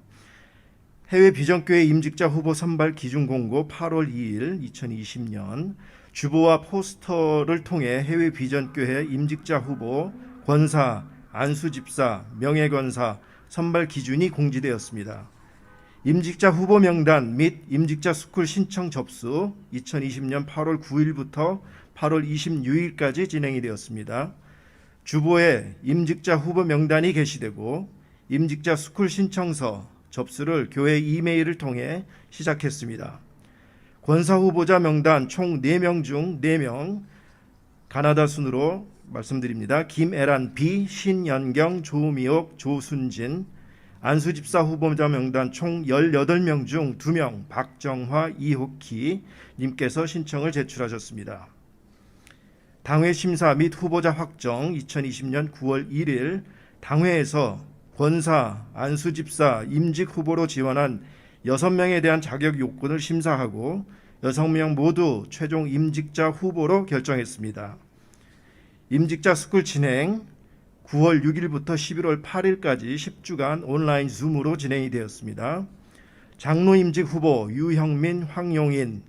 Speaker 6: 해외 비전교회 임직자 후보 선발 기준 공고 8월 2일 2020년 주보와 포스터를 통해 해외 비전교회 임직자 후보, 권사, 안수집사, 명예권사 선발 기준이 공지되었습니다. 임직자 후보 명단 및 임직자 스쿨 신청 접수 2020년 8월 9일부터 8월 26일까지 진행이 되었습니다. 주보에 임직자 후보 명단이 게시되고 임직자 스쿨 신청서 접수를 교회 이메일을 통해 시작했습니다. 권사 후보자 명단 총 4명 중 4명 가나다 순으로 말씀드립니다. 김애란 B, 신연경, 조미옥, 조순진. 안수집사 후보자 명단 총 18명 중 2명 박정화, 이호키 님께서 신청을 제출하셨습니다. 당회 심사 및 후보자 확정 2020년 9월 1일 당회에서 권사, 안수집사, 임직 후보로 지원한 6명에 대한 자격 요건을 심사하고 6명 모두 최종 임직자 후보로 결정했습니다. 임직자 스쿨 진행 9월 6일부터 11월 8일까지 10주간 온라인 줌으로 진행이 되었습니다. 장로 임직 후보 유형민, 황용인,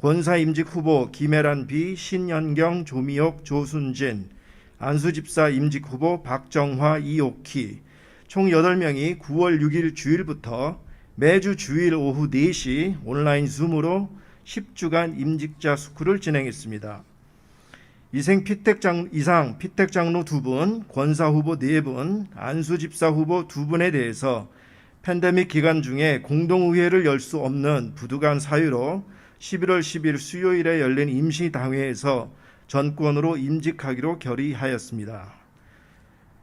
Speaker 6: 권사 임직 후보 김애란 B, 신연경, 조미옥, 조순진, 안수집사 임직 후보 박정화, 이옥희 총 8명이 9월 6일 주일부터 매주 주일 오후 4시 온라인 줌으로 10주간 임직자 스쿨을 진행했습니다. 이상 피택 장로 2분, 권사 후보 4분, 안수집사 후보 2분에 대해서 팬데믹 기간 중에 공동의회를 열 수 없는 부득이한 사유로 11월 10일 수요일에 열린 임시당회에서 전권으로 임직하기로 결의하였습니다.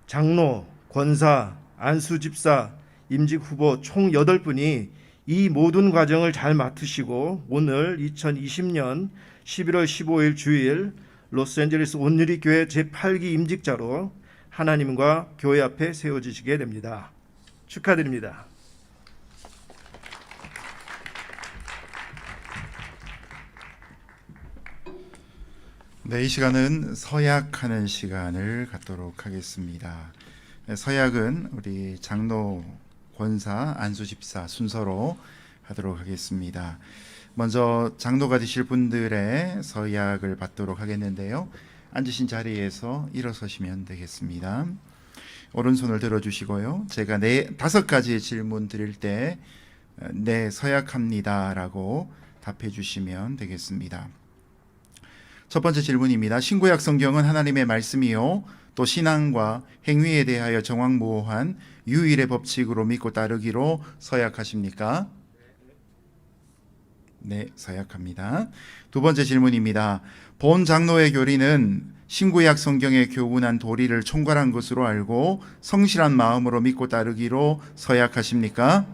Speaker 6: 장로, 권사, 안수집사, 임직 후보 총 8분이 이 모든 과정을 잘 맡으시고 오늘 2020년 11월 15일 주일 로스앤젤레스 온누리교회 제8기 임직자로 하나님과 교회 앞에 세워지시게 됩니다. 축하드립니다.
Speaker 5: 네, 이 시간은 서약하는 시간을 갖도록 하겠습니다. 네, 서약은 우리 장로, 권사, 안수 집사 순서로 하도록 하겠습니다. 먼저 장로가 되실 분들의 서약을 받도록 하겠는데요. 앉으신 자리에서 일어서시면 되겠습니다. 오른손을 들어주시고요. 제가 5가지 질문 드릴 때 네, 서약합니다 라고 답해 주시면 되겠습니다. 첫 번째 질문입니다. 신구약 성경은 하나님의 말씀이요 또 신앙과 행위에 대하여 정확무오한 유일의 법칙으로 믿고 따르기로 서약하십니까? 네, 서약합니다. 두 번째 질문입니다. 본 장로의 교리는 신구약 성경의 교훈한 도리를 총괄한 것으로 알고 성실한 마음으로 믿고 따르기로 서약하십니까?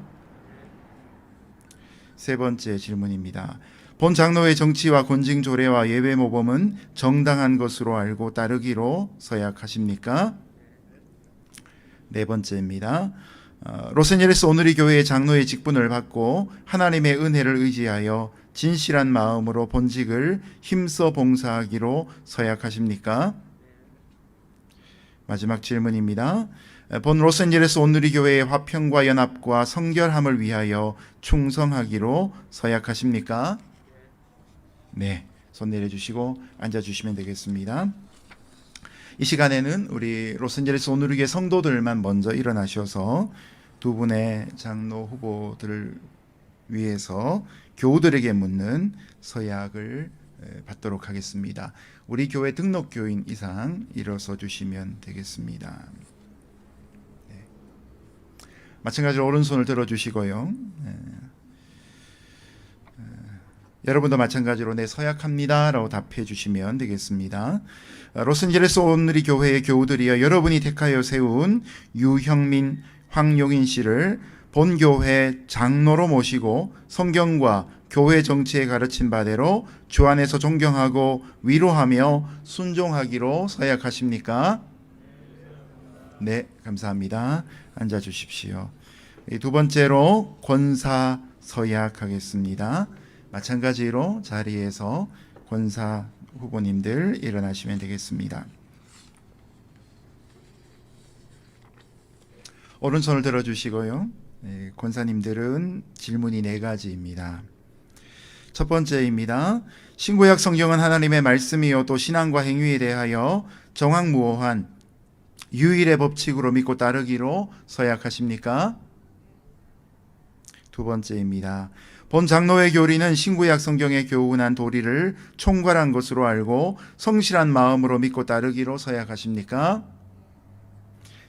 Speaker 5: 세 번째 질문입니다. 본 장로의 정치와 권징 조례와 예외 모범은 정당한 것으로 알고 따르기로 서약하십니까? 네 번째입니다. 로스앤젤레스 오누리 교회의 장로의 직분을 받고 하나님의 은혜를 의지하여 진실한 마음으로 본직을 힘써 봉사하기로 서약하십니까? 마지막 질문입니다. 본 로스앤젤레스 오누리 교회의 화평과 연합과 성결함을 위하여 충성하기로 서약하십니까? 네, 손 내려주시고 앉아주시면 되겠습니다. 이 시간에는 우리 로스앤젤레스 오누리 교회 성도들만 먼저 일어나셔서 두 분의 장로 후보들을 위해서 교우들에게 묻는 서약을 받도록 하겠습니다. 우리 교회 등록교인 이상 일어서 주시면 되겠습니다. 네. 마찬가지로 오른손을 들어주시고요. 여러분도 마찬가지로 네, 서약합니다 라고 답해 주시면 되겠습니다. 로스앤젤레스 오누리 교회의 교우들이여 여러분이 택하여 세운 유형민, 황용인 씨를 본교회 장로로 모시고 성경과 교회 정치에 가르친 바대로 주 안에서 존경하고 위로하며 순종하기로 서약하십니까? 네, 감사합니다. 앉아 주십시오. 두 번째로 권사 서약하겠습니다. 마찬가지로 자리에서 권사 후보님들 일어나시면 되겠습니다. 오른손을 들어주시고요. 네, 권사님들은 질문이 4가지입니다. 첫 번째입니다. 신구약 성경은 하나님의 말씀이요 또 신앙과 행위에 대하여 정확무오한 유일의 법칙으로 믿고 따르기로 서약하십니까? 두 번째입니다. 본 장로의 교리는 신구약 성경의 교훈한 도리를 총괄한 것으로 알고 성실한 마음으로 믿고 따르기로 서약하십니까?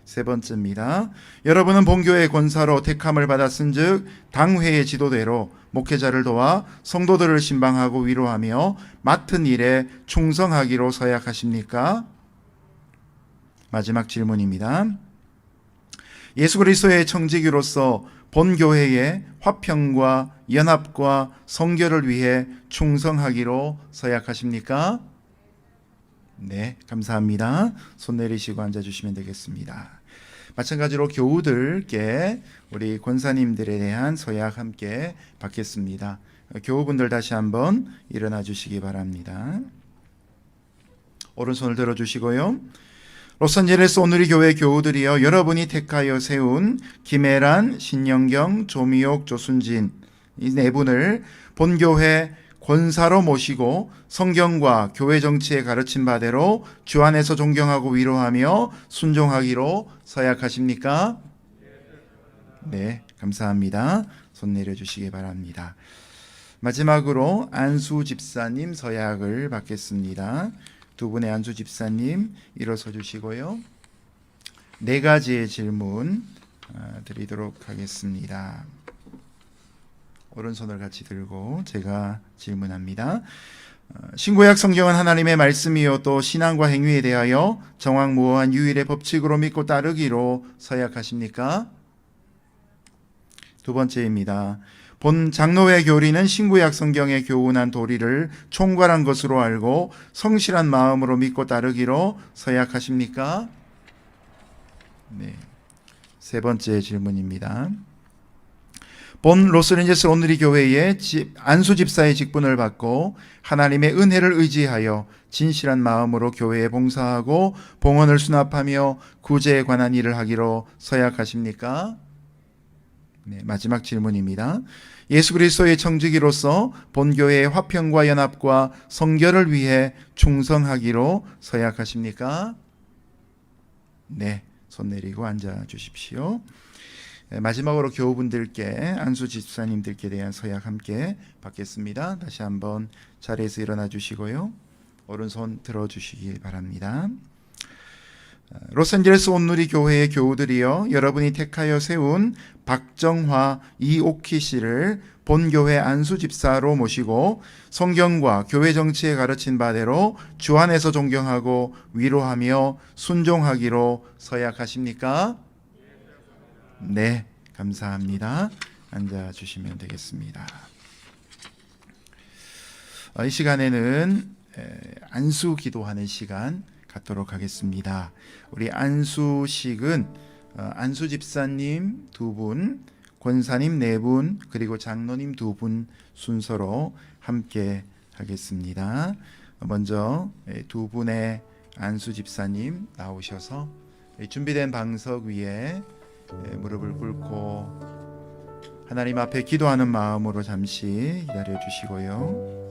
Speaker 5: 세 번째입니다. 여러분은 본교회 권사로 택함을 받았은즉 당회의 지도대로 목회자를 도와 성도들을 신방하고 위로하며 맡은 일에 충성하기로 서약하십니까? 마지막 질문입니다. 예수 그리스도의 청지기로서 본교회의 화평과 연합과 성결을 위해 충성하기로 서약하십니까? 네, 감사합니다. 손 내리시고 앉아주시면 되겠습니다. 마찬가지로 교우들께 우리 권사님들에 대한 서약 함께 받겠습니다. 교우분들 다시 한번 일어나 주시기 바랍니다. 오른손을 들어주시고요. 로스앤젤레스 오누리 교회 교우들이여 여러분이 택하여 세운 김혜란, 신영경, 조미옥, 조순진 이 4분을 본교회 권사로 모시고 성경과 교회 정치에 가르친 바대로 주 안에서 존경하고 위로하며 순종하기로 서약하십니까? 네, 감사합니다. 손 내려주시기 바랍니다. 마지막으로 안수 집사님 서약을 받겠습니다. 두 분의 안수 집사님 일어서 주시고요. 4가지의 질문 드리도록 하겠습니다. 오른손을 같이 들고 제가 질문합니다. 신구약 성경은 하나님의 말씀이요 또 신앙과 행위에 대하여 정확무오한 유일의 법칙으로 믿고 따르기로 서약하십니까? 두 번째입니다. 본 장로회 교리는 신구약 성경의 교훈한 도리를 총괄한 것으로 알고 성실한 마음으로 믿고 따르기로 서약하십니까? 네. 세 번째 질문입니다. 본 로스앤젤레스 온누리 교회의 안수 집사의 직분을 받고 하나님의 은혜를 의지하여 진실한 마음으로 교회에 봉사하고 봉헌을 수납하며 구제에 관한 일을 하기로 서약하십니까? 네, 마지막 질문입니다. 예수 그리스도의 청지기로서 본교회의 화평과 연합과 성결을 위해 충성하기로 서약하십니까? 네, 손 내리고 앉아 주십시오. 네, 마지막으로 교우분들께 안수 집사님들께 대한 서약 함께 받겠습니다. 다시 한번 자리에서 일어나 주시고요. 오른손 들어 주시기 바랍니다. 로스앤젤레스 온누리 교회의 교우들이여, 여러분이 택하여 세운 박정화 이옥희 씨를 본교회 안수 집사로 모시고 성경과 교회 정치에 가르친 바대로 주 안에서 존경하고 위로하며 순종하기로 서약하십니까? 네, 감사합니다. 앉아 주시면 되겠습니다. 이 시간에는 안수 기도하는 시간 갖도록 하겠습니다. 우리 안수식은 안수 집사님 2분, 권사님 4분, 그리고 장로님 2분 순서로 함께 하겠습니다. 먼저 2분의 안수 집사님 나오셔서 준비된 방석 위에 무릎을 꿇고 하나님 앞에 기도하는 마음으로 잠시 기다려 주시고요.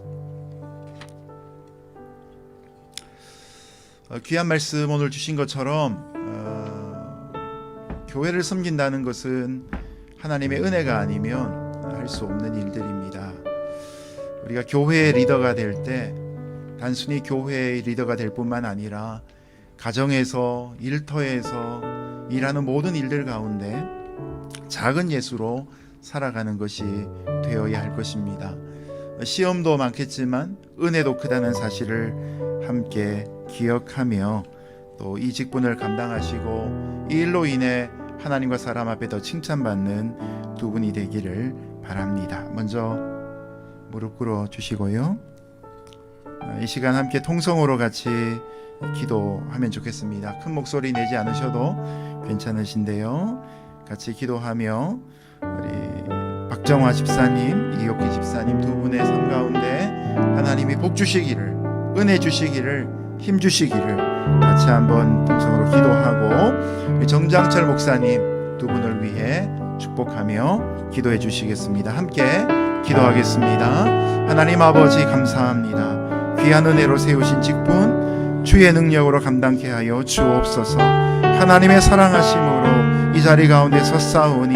Speaker 5: 귀한 말씀 오늘 주신 것처럼 교회를 섬긴다는 것은 하나님의 은혜가 아니면 할 수 없는 일들입니다. 우리가 교회의 리더가 될 때 단순히 교회의 리더가 될 뿐만 아니라 가정에서, 일터에서 일하는 모든 일들 가운데 작은 예수로 살아가는 것이 되어야 할 것입니다. 시험도 많겠지만 은혜도 크다는 사실을 함께 기억하며 또 이 직분을 감당하시고 이 일로 인해 하나님과 사람 앞에 더 칭찬받는 2분이 되기를 바랍니다. 먼저 무릎 꿇어 주시고요. 이 시간 함께 통성으로 같이 기도하면 좋겠습니다. 큰 목소리 내지 않으셔도 괜찮으신데요. 같이 기도하며 우리 박정화 집사님, 이옥기 집사님 2분의 삶 가운데 하나님이 복 주시기를, 은혜 주시기를, 힘 주시기를 같이 한번 통성으로 기도하고 우리 정장철 목사님 2분을 위해 축복하며 기도해 주시겠습니다. 함께 기도하겠습니다. 하나님 아버지 감사합니다. 귀한 은혜로 세우신 직분 주의 능력으로 감당케 하여 주옵소서. 하나님의 사랑하심으로 이 자리 가운데 섰사오니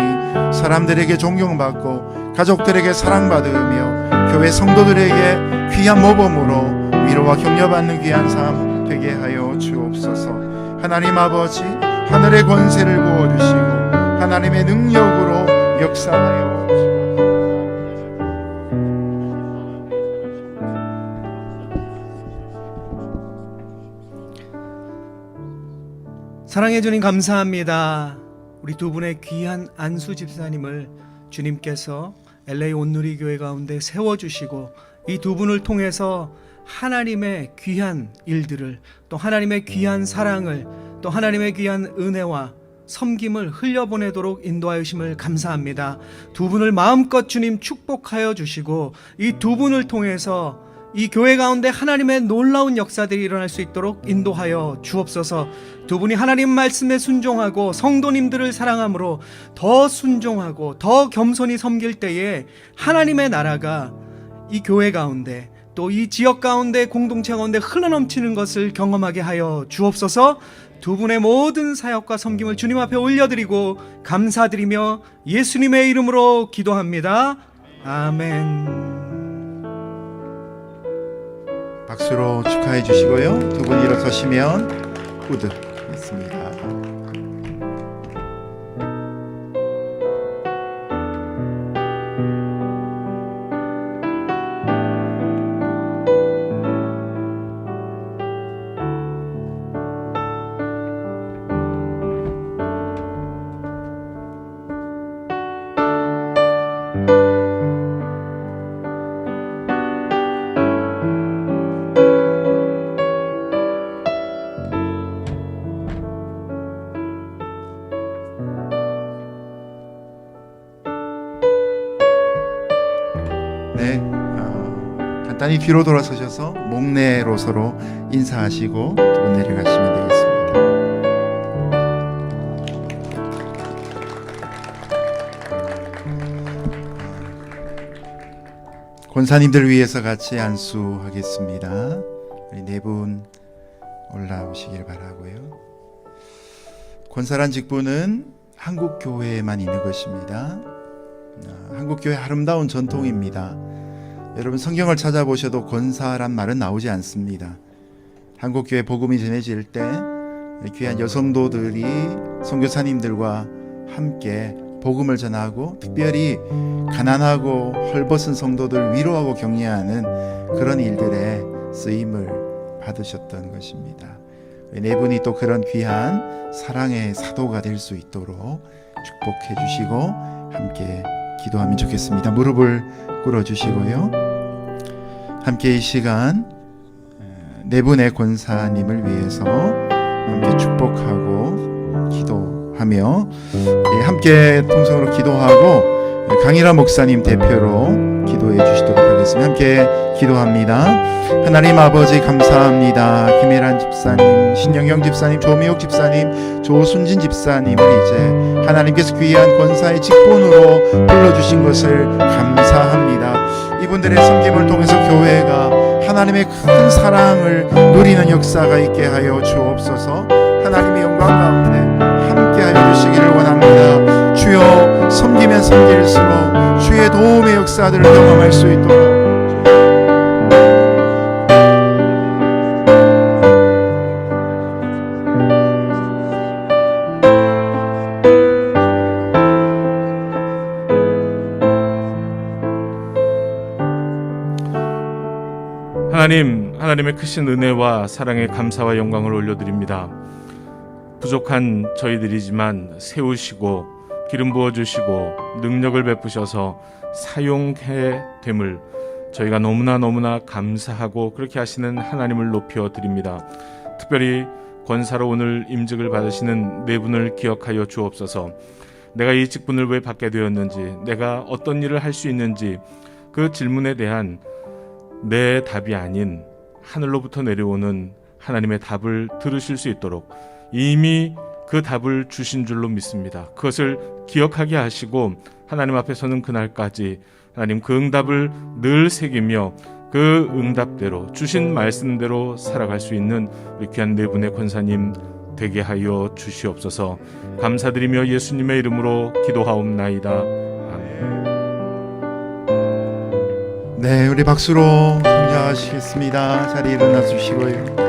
Speaker 5: 사람들에게 존경받고 가족들에게 사랑받으며 교회 성도들에게 귀한 모범으로 위로와 격려받는 귀한 삶 되게 하여 주옵소서. 하나님 아버지 하늘의 권세를 부어주시고 하나님의 능력으로 역사하여
Speaker 7: 사랑해 주님 감사합니다. 우리 2분의 귀한 안수 집사님을 주님께서 LA 온누리 교회 가운데 세워주시고 이 2분을 통해서 하나님의 귀한 일들을, 또 하나님의 귀한 사랑을, 또 하나님의 귀한 은혜와 섬김을 흘려보내도록 인도하심을 감사합니다. 2분을 마음껏 주님 축복하여 주시고 이 2분을 통해서 이 교회 가운데 하나님의 놀라운 역사들이 일어날 수 있도록 인도하여 주옵소서. 2분이 하나님 말씀에 순종하고 성도님들을 사랑함으로 더 순종하고 더 겸손히 섬길 때에 하나님의 나라가 이 교회 가운데 또 이 지역 가운데 공동체 가운데 흘러넘치는 것을 경험하게 하여 주옵소서. 2분의 모든 사역과 섬김을 주님 앞에 올려드리고 감사드리며 예수님의 이름으로 기도합니다. 아멘.
Speaker 5: 박수로 축하해 주시고요. 2분 일어서시면 후드 있습니다. 네, 간단히 뒤로 돌아서셔서 목례로 서로 인사하시고 두 분 내려가시면 되겠습니다. 권사님들 위해서 같이 안수하겠습니다. 우리 네 분 올라오시길 바라고요. 권사란 직분은 한국 교회에만 있는 것입니다. 한국 교회 아름다운 전통입니다. 여러분 성경을 찾아보셔도 권사란 말은 나오지 않습니다. 한국 교회 복음이 전해질 때 귀한 여성도들이 선교사님들과 함께 복음을 전하고 특별히 가난하고 헐벗은 성도들 위로하고 격려하는 그런 일들에 쓰임을 받으셨던 것입니다. 네 분이 또 그런 귀한 사랑의 사도가 될 수 있도록 축복해 주시고 함께 기도하면 좋겠습니다. 무릎을 꿇어 주시고요. 함께 이 시간 네 분의 권사님을 위해서 함께 축복하고 기도하며 함께 통성으로 기도하고 강일아 목사님 대표로 기도해 주시도록 하겠습니다. 함께 기도합니다. 하나님 아버지 감사합니다. 김혜란 집사님, 신영영 집사님, 조미옥 집사님, 조순진 집사님을 이제 하나님께서 귀한 권사의 직분으로 불러주신 것을 감사합니다. 이분들의 섬김을 통해서 교회가 하나님의 큰 사랑을 누리는 역사가 있게 하여 주옵소서. 하나님의 영광 가운데 함께 하여 주시기를 원합니다. 주여, 섬기면 섬길수록 주의 도움의 역사들을 경험할 수 있도록
Speaker 8: 하나님의 크신 은혜와 사랑에 감사와 영광을 올려드립니다. 부족한 저희들이지만 세우시고 기름 부어주시고 능력을 베푸셔서 사용해 됨을 저희가 너무나 감사하고 그렇게 하시는 하나님을 높여 드립니다. 특별히 권사로 오늘 임직을 받으시는 네 분을 기억하여 주옵소서. 내가 이 직분을 왜 받게 되었는지, 내가 어떤 일을 할 수 있는지 그 질문에 대한 내 답이 아닌 하늘로부터 내려오는 하나님의 답을 들으실 수 있도록 이미 그 답을 주신 줄로 믿습니다. 그것을 기억하게 하시고 하나님 앞에 서는 그날까지 하나님 그 응답을 늘 새기며 그 응답대로 주신 말씀대로 살아갈 수 있는 우리 귀한 네 분의 권사님 되게 하여 주시옵소서. 감사드리며 예수님의 이름으로 기도하옵나이다. 아멘.
Speaker 5: 네, 우리 박수로 격려하시겠습니다. 자리에 일어나 주시고요.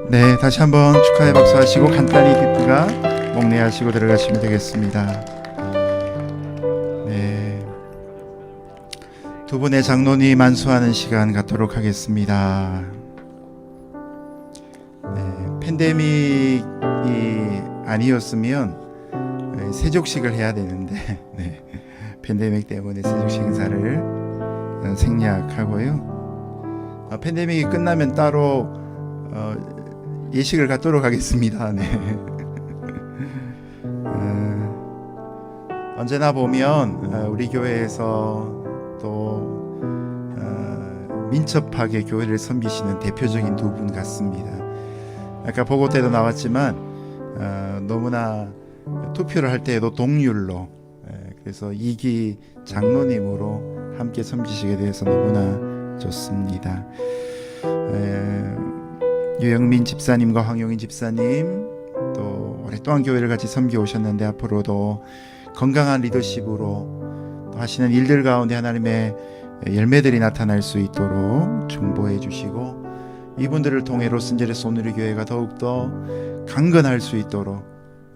Speaker 5: 네, 다시 한번 축하의 박수 하시고 간단히 기쁘가 목례하시고 들어가시면 되겠습니다. 네, 두 분의 장로님 안수하는 시간 갖도록 하겠습니다. 네, 팬데믹이 아니었으면 세족식을 해야 되는데 네, 팬데믹 때문에 세족식 행사를 생략하고요. 팬데믹이 끝나면 따로 예식을 갖도록 하겠습니다. 네. 언제나 보면 우리 교회에서 또 민첩하게 교회를 섬기시는 대표적인 두 분 같습니다. 아까 보고 때도 나왔지만 너무나 투표를 할 때에도 동률로 그래서 2기 장로님으로 함께 섬기시게 되어서 너무나 좋습니다. 유영민 집사님과 황용인 집사님 또 오랫동안 교회를 같이 섬겨 오셨는데 앞으로도 건강한 리더십으로 또 하시는 일들 가운데 하나님의 열매들이 나타날 수 있도록 중보해 주시고 이분들을 통해 로스앤젤레스 온누리교회가 더욱더 강건할 수 있도록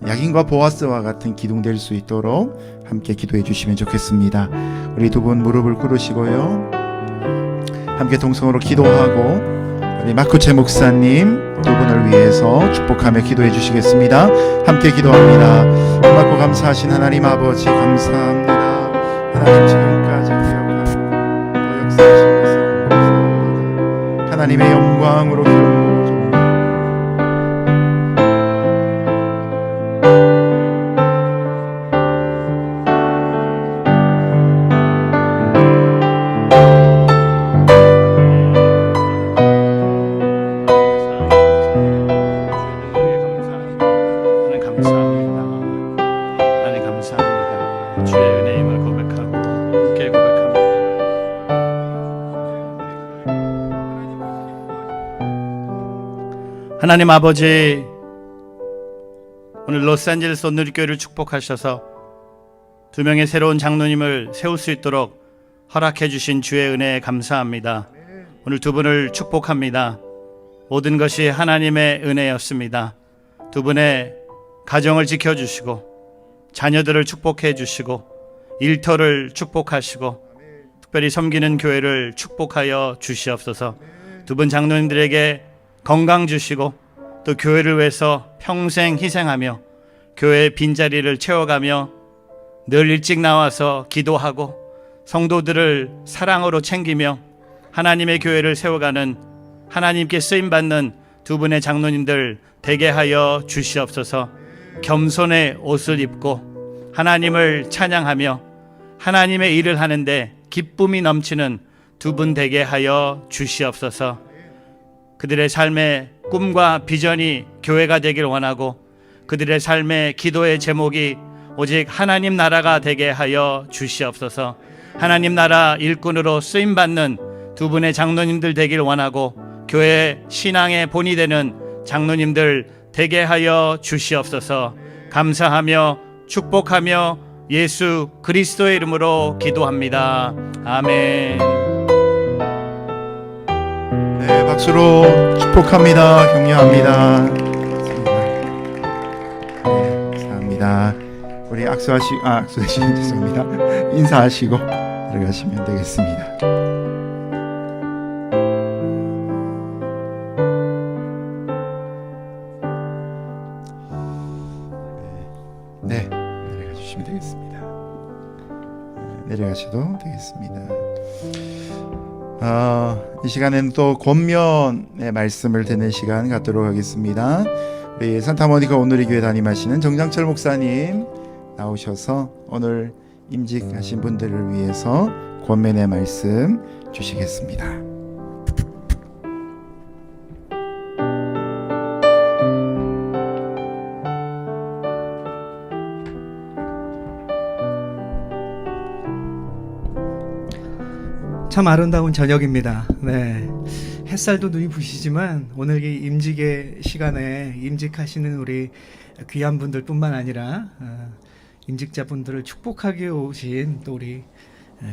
Speaker 5: 야긴과 보아스와 같은 기둥될 수 있도록 함께 기도해 주시면 좋겠습니다. 우리 두 분 무릎을 꿇으시고요. 함께 동성으로 기도하고 우리 마쿠체 목사님 두 분을 위해서 축복하며 기도해 주시겠습니다. 함께 기도합니다. 고맙고 감사하신 하나님 아버지 감사합니다. 하나님 지금까지 기억하고 또 역사하신 것을 감사합니다. 하나님의 영광으로 기름 부어줍니다.
Speaker 3: 하나님 감사합니다. 주의 은혜의 힘을 고백하고 함께 고백합니다. 하나님 아버지, 오늘 로스앤젤레스 온누리교회를 축복하셔서 두 명의 새로운 장로님을 세울 수 있도록 허락해 주신 주의 은혜에 감사합니다. 오늘 두 분을 축복합니다. 모든 것이 하나님의 은혜였습니다. 두 분의 가정을 지켜주시고 자녀들을 축복해 주시고 일터를 축복하시고 특별히 섬기는 교회를 축복하여 주시옵소서. 두 분 장로님들에게 건강 주시고 또 교회를 위해서 평생 희생하며 교회의 빈자리를 채워가며 늘 일찍 나와서 기도하고 성도들을 사랑으로 챙기며 하나님의 교회를 세워가는 하나님께 쓰임받는 두 분의 장로님들 되게 하여 주시옵소서. 겸손의 옷을 입고 하나님을 찬양하며 하나님의 일을 하는데 기쁨이 넘치는 두 분 되게 하여 주시옵소서. 그들의 삶의 꿈과 비전이 교회가 되길 원하고 그들의 삶의 기도의 제목이 오직 하나님 나라가 되게 하여 주시옵소서. 하나님 나라 일꾼으로 쓰임받는 두 분의 장로님들 되길 원하고 교회 신앙의 본이 되는 장로님들 되게 하여 주시옵소서. 감사하며 축복하며 예수 그리스도의 이름으로 기도합니다. 아멘.
Speaker 5: 네, 박수로 축복합니다. 격려합니다. 네, 감사합니다. 우리 악수하시고 죄송합니다. 인사하시고 들어가시면 되겠습니다. 네, 내려가 주시면 되겠습니다. 내려가셔도 되겠습니다. 이 시간에는 또 권면의 말씀을 듣는 시간 갖도록 하겠습니다. 우리 산타모니카 온누리교회 담임하시는 정장철 목사님 나오셔서 오늘 임직하신 분들을 위해서 권면의 말씀 주시겠습니다.
Speaker 7: 참 아름다운 저녁입니다. 네, 햇살도 눈이 부시지만 오늘 이 임직의 시간에 임직하시는 우리 귀한 분들뿐만 아니라 임직자분들을 축복하기 오신 또 우리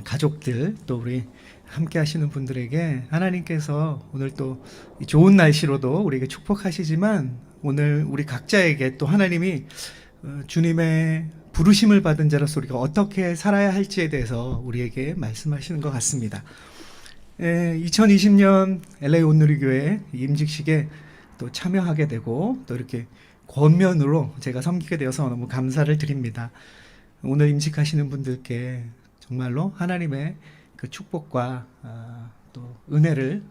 Speaker 7: 가족들 또 우리 함께 하시는 분들에게 하나님께서 오늘 또 좋은 날씨로도 우리에게 축복하시지만 오늘 우리 각자에게 또 하나님이 주님의 부르심을 받은 자로서 우리가 어떻게 살아야 할지에 대해서 우리에게 말씀하시는 것 같습니다. 2020년 LA 온누리교회 임직식에 또 참여하게 되고 또 이렇게 권면으로 제가 섬기게 되어서 너무 감사를 드립니다. 오늘 임직하시는 분들께 정말로 하나님의 그 축복과 또 은혜를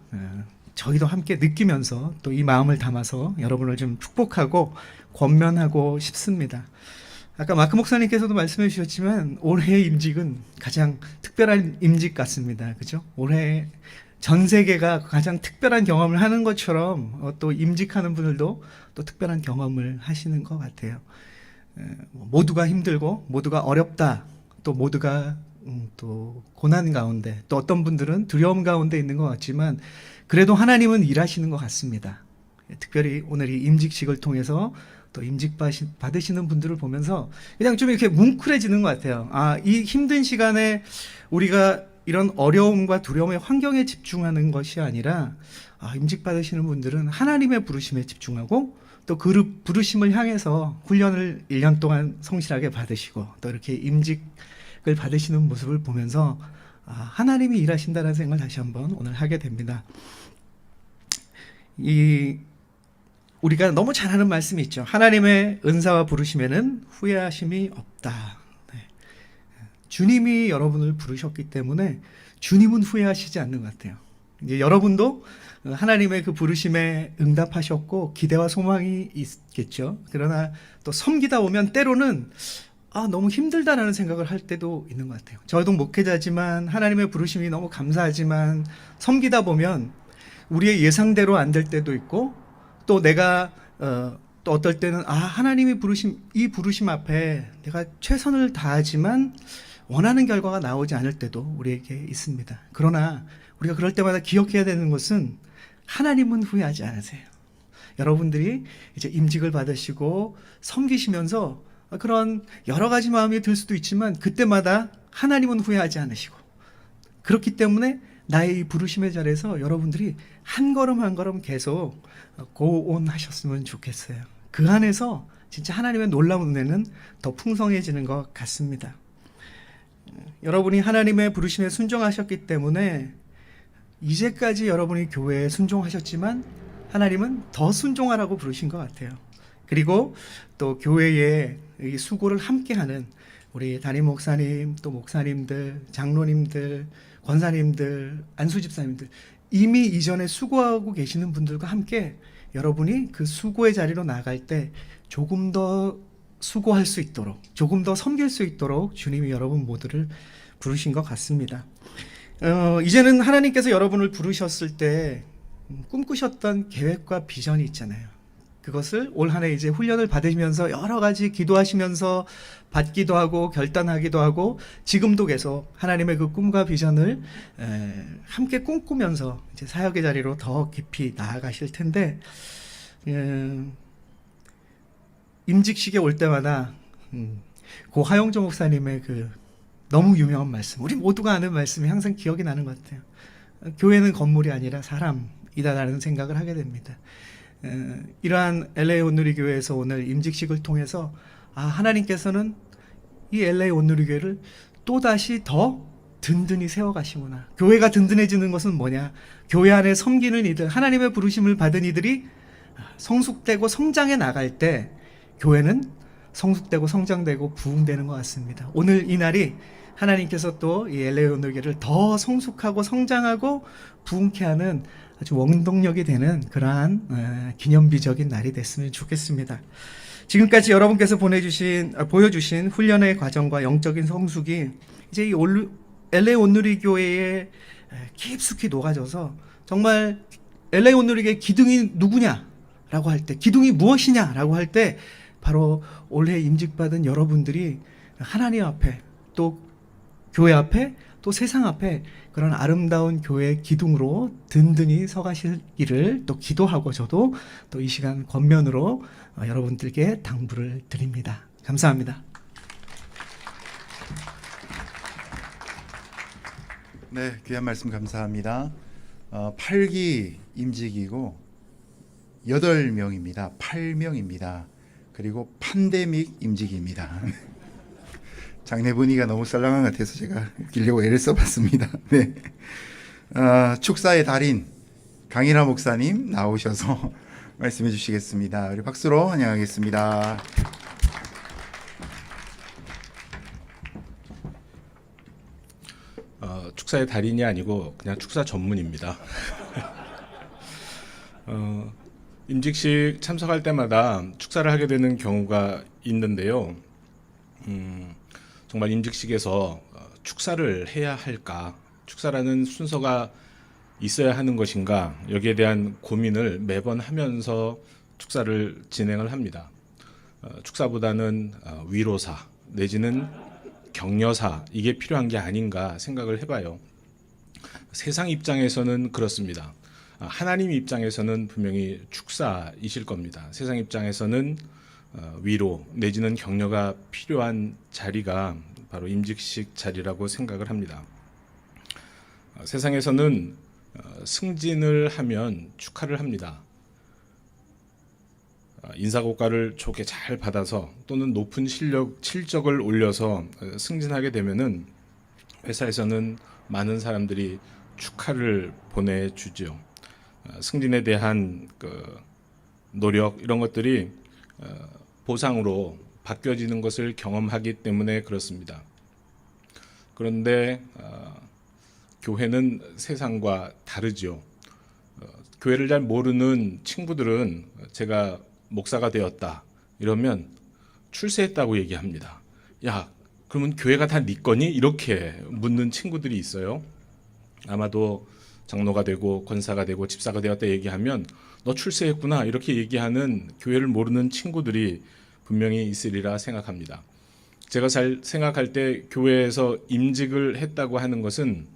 Speaker 7: 저희도 함께 느끼면서 또 이 마음을 담아서 여러분을 좀 축복하고 권면하고 싶습니다. 아까 마크 목사님께서도 말씀해 주셨지만 올해의 임직은 가장 특별한 임직 같습니다. 그죠? 올해 전 세계가 가장 특별한 경험을 하는 것처럼 또 임직하는 분들도 또 특별한 경험을 하시는 것 같아요. 모두가 힘들고 모두가 어렵다. 또 모두가 또 고난 가운데 또 어떤 분들은 두려움 가운데 있는 것 같지만 그래도 하나님은 일하시는 것 같습니다. 특별히 오늘 이 임직식을 통해서 또 임직 받으시는 분들을 보면서 그냥 좀 이렇게 뭉클해지는 것 같아요. 아, 이 힘든 시간에 우리가 이런 어려움과 두려움의 환경에 집중하는 것이 아니라 임직 받으시는 분들은 하나님의 부르심에 집중하고 또 그 부르심을 향해서 훈련을 1년 동안 성실하게 받으시고 또 이렇게 임직을 받으시는 모습을 보면서 하나님이 일하신다는 생각을 다시 한번 오늘 하게 됩니다. 우리가 너무 잘 아는 말씀이 있죠. 하나님의 은사와 부르심에는 후회하심이 없다. 네. 주님이 여러분을 부르셨기 때문에 주님은 후회하시지 않는 것 같아요. 이제 여러분도 하나님의 그 부르심에 응답하셨고 기대와 소망이 있겠죠. 그러나 또 섬기다 보면 때로는 너무 힘들다라는 생각을 할 때도 있는 것 같아요. 저도 목회자지만 하나님의 부르심이 너무 감사하지만 섬기다 보면 우리의 예상대로 안 될 때도 있고 또 내가 또 어떨 때는 하나님이 이 부르심 앞에 내가 최선을 다하지만 원하는 결과가 나오지 않을 때도 우리에게 있습니다. 그러나 우리가 그럴 때마다 기억해야 되는 것은 하나님은 후회하지 않으세요. 여러분들이 이제 임직을 받으시고 섬기시면서 그런 여러 가지 마음이 들 수도 있지만 그때마다 하나님은 후회하지 않으시고 그렇기 때문에 나의 이 부르심의 자리에서 여러분들이 한 걸음 한 걸음 계속 고온하셨으면 좋겠어요. 그 안에서 진짜 하나님의 놀라운 은혜는 더 풍성해지는 것 같습니다. 여러분이 하나님의 부르심에 순종하셨기 때문에 이제까지 여러분이 교회에 순종하셨지만 하나님은 더 순종하라고 부르신 것 같아요. 그리고 또 교회에 이 수고를 함께하는 우리 담임 목사님, 또 목사님들, 장로님들, 권사님들, 안수집사님들 이미 이전에 수고하고 계시는 분들과 함께 여러분이 그 수고의 자리로 나아갈 때 조금 더 수고할 수 있도록 조금 더 섬길 수 있도록 주님이 여러분 모두를 부르신 것 같습니다. 이제는 하나님께서 여러분을 부르셨을 때 꿈꾸셨던 계획과 비전이 있잖아요. 그것을 올 한 해 이제 훈련을 받으시면서 여러 가지 기도하시면서 받기도 하고 결단하기도 하고 지금도 계속 하나님의 그 꿈과 비전을 함께 꿈꾸면서 이제 사역의 자리로 더 깊이 나아가실 텐데 임직식에 올 때마다 고 하영조 목사님의 그 너무 유명한 말씀, 우리 모두가 아는 말씀이 항상 기억이 나는 것 같아요. 교회는 건물이 아니라 사람이다라는 생각을 하게 됩니다. 이러한 LA 온누리 교회에서 오늘 임직식을 통해서 하나님께서는 이 LA 온누리 교회를 또다시 더 든든히 세워가시구나. 교회가 든든해지는 것은 뭐냐? 교회 안에 섬기는 이들, 하나님의 부르심을 받은 이들이 성숙되고 성장해 나갈 때 교회는 성숙되고 성장되고 부흥되는 것 같습니다. 오늘 이 날이 하나님께서 또 이 LA 온누리 교회를 더 성숙하고 성장하고 부흥케 하는 아주 원동력이 되는 그러한 기념비적인 날이 됐으면 좋겠습니다. 지금까지 여러분께서 보여주신 훈련의 과정과 영적인 성숙이 이제 이 LA 온누리 교회에 깊숙이 녹아져서 정말 LA 온누리 교회 기둥이 누구냐라고 할 때, 기둥이 무엇이냐라고 할 때 바로 올해 임직받은 여러분들이 하나님 앞에 또 교회 앞에 또 세상 앞에 그런 아름다운 교회의 기둥으로 든든히 서가시기를 또 기도하고 저도 또 이 시간 권면으로 여러분들께 당부를 드립니다. 감사합니다.
Speaker 5: 네, 귀한 말씀 감사합니다. 8기 임직이고 8명입니다. 8명입니다. 그리고 팬데믹 임직입니다. 장례 분위기가 너무 썰렁한 것 같아서 제가 웃기려고 애를 써봤습니다. 네. 축사의 달인 강일하 목사님 나오셔서 말씀해 주시겠습니다. 우리 박수로 환영하겠습니다.
Speaker 8: 축사의 달인이 아니고 그냥 축사 전문입니다. 임직식 참석할 때마다 축사를 하게 되는 경우가 있는데요. 정말 임직식에서 축사를 해야 할까? 축사라는 순서가 있어야 하는 것인가? 여기에 대한 고민을 매번 하면서 축사를 진행을 합니다. 축사보다는 위로사 내지는 격려사 이게 필요한 게 아닌가 생각을 해봐요. 세상 입장에서는 그렇습니다. 하나님 입장에서는 분명히 축사이실 겁니다. 세상 입장에서는 위로 내지는 격려가 필요한 자리가 바로 임직식 자리라고 생각을 합니다. 세상에서는 승진을 하면 축하를 합니다. 인사고과를 좋게 잘 받아서 또는 높은 실적을 올려서 승진하게 되면은 회사에서는 많은 사람들이 축하를 보내주죠. 승진에 대한 그 노력 이런 것들이 보상으로 바뀌어지는 것을 경험하기 때문에 그렇습니다. 그런데 교회는 세상과 다르죠. 교회를 잘 모르는 친구들은 제가 목사가 되었다 이러면 출세했다고 얘기합니다. 야, 그러면 교회가 다 네 거니? 이렇게 묻는 친구들이 있어요. 아마도 장로가 되고 권사가 되고 집사가 되었다 얘기하면 너 출세했구나 이렇게 얘기하는 교회를 모르는 친구들이 분명히 있으리라 생각합니다. 제가 잘 생각할 때 교회에서 임직을 했다고 하는 것은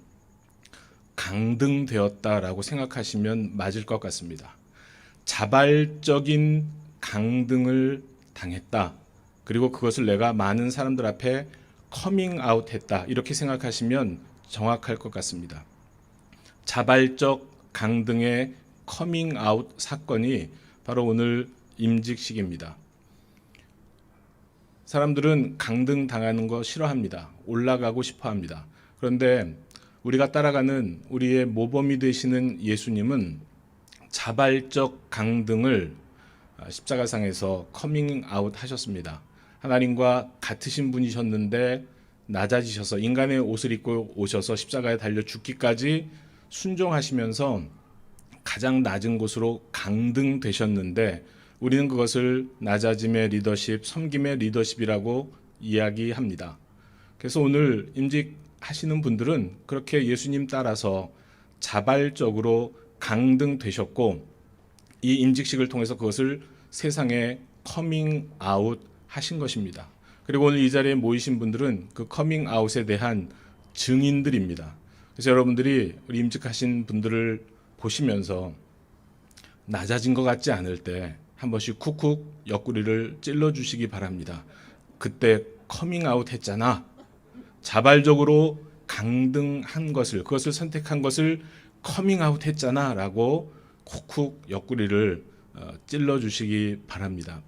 Speaker 8: 강등되었다라고 생각하시면 맞을 것 같습니다. 자발적인 강등을 당했다. 그리고 그것을 내가 많은 사람들 앞에 커밍아웃 했다. 이렇게 생각하시면 정확할 것 같습니다. 자발적 강등의 커밍아웃 사건이 바로 오늘 임직식입니다. 사람들은 강등 당하는 거 싫어합니다. 올라가고 싶어 합니다. 그런데 우리가 따라가는 우리의 모범이 되시는 예수님은 자발적 강등을 십자가상에서 커밍아웃 하셨습니다. 하나님과 같으신 분이셨는데 낮아지셔서 인간의 옷을 입고 오셔서 십자가에 달려 죽기까지 순종하시면서 가장 낮은 곳으로 강등되셨는데 우리는 그것을 낮아짐의 리더십, 섬김의 리더십이라고 이야기합니다. 그래서 오늘 임직하시는 분들은 그렇게 예수님 따라서 자발적으로 강등되셨고 이 임직식을 통해서 그것을 세상에 커밍아웃 하신 것입니다. 그리고 오늘 이 자리에 모이신 분들은 그 커밍아웃에 대한 증인들입니다. 그래서 여러분들이 우리 임직하신 분들을 보시면서 낮아진 것 같지 않을 때 한 번씩 쿡쿡 옆구리를 찔러주시기 바랍니다. 그때 커밍아웃 했잖아. 자발적으로 강등한 것을, 그것을 선택한 것을 커밍아웃 했잖아 라고 쿡쿡 옆구리를 찔러주시기 바랍니다.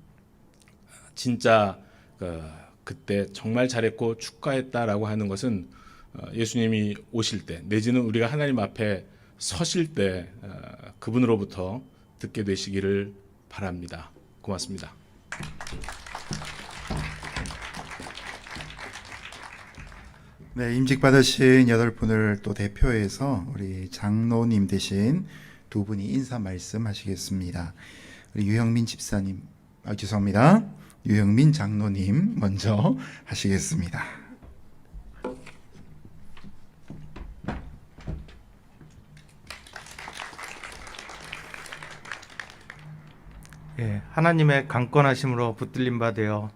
Speaker 8: 진짜 그때 정말 잘했고 축하했다라고 하는 것은 예수님이 오실 때 내지는 우리가 하나님 앞에 서실 때 그분으로부터 듣게 되시기를 바랍니다. 고맙습니다.
Speaker 5: 네, 임직 받으신 8분을 또 대표해서 우리 장로님 대신 두 분이 인사 말씀하시겠습니다. 우리 유형민 집사님, 죄송합니다. 유형민 장로님 먼저 하시겠습니다.
Speaker 9: 예, 하나님의 강권하심으로 붙들림 받으어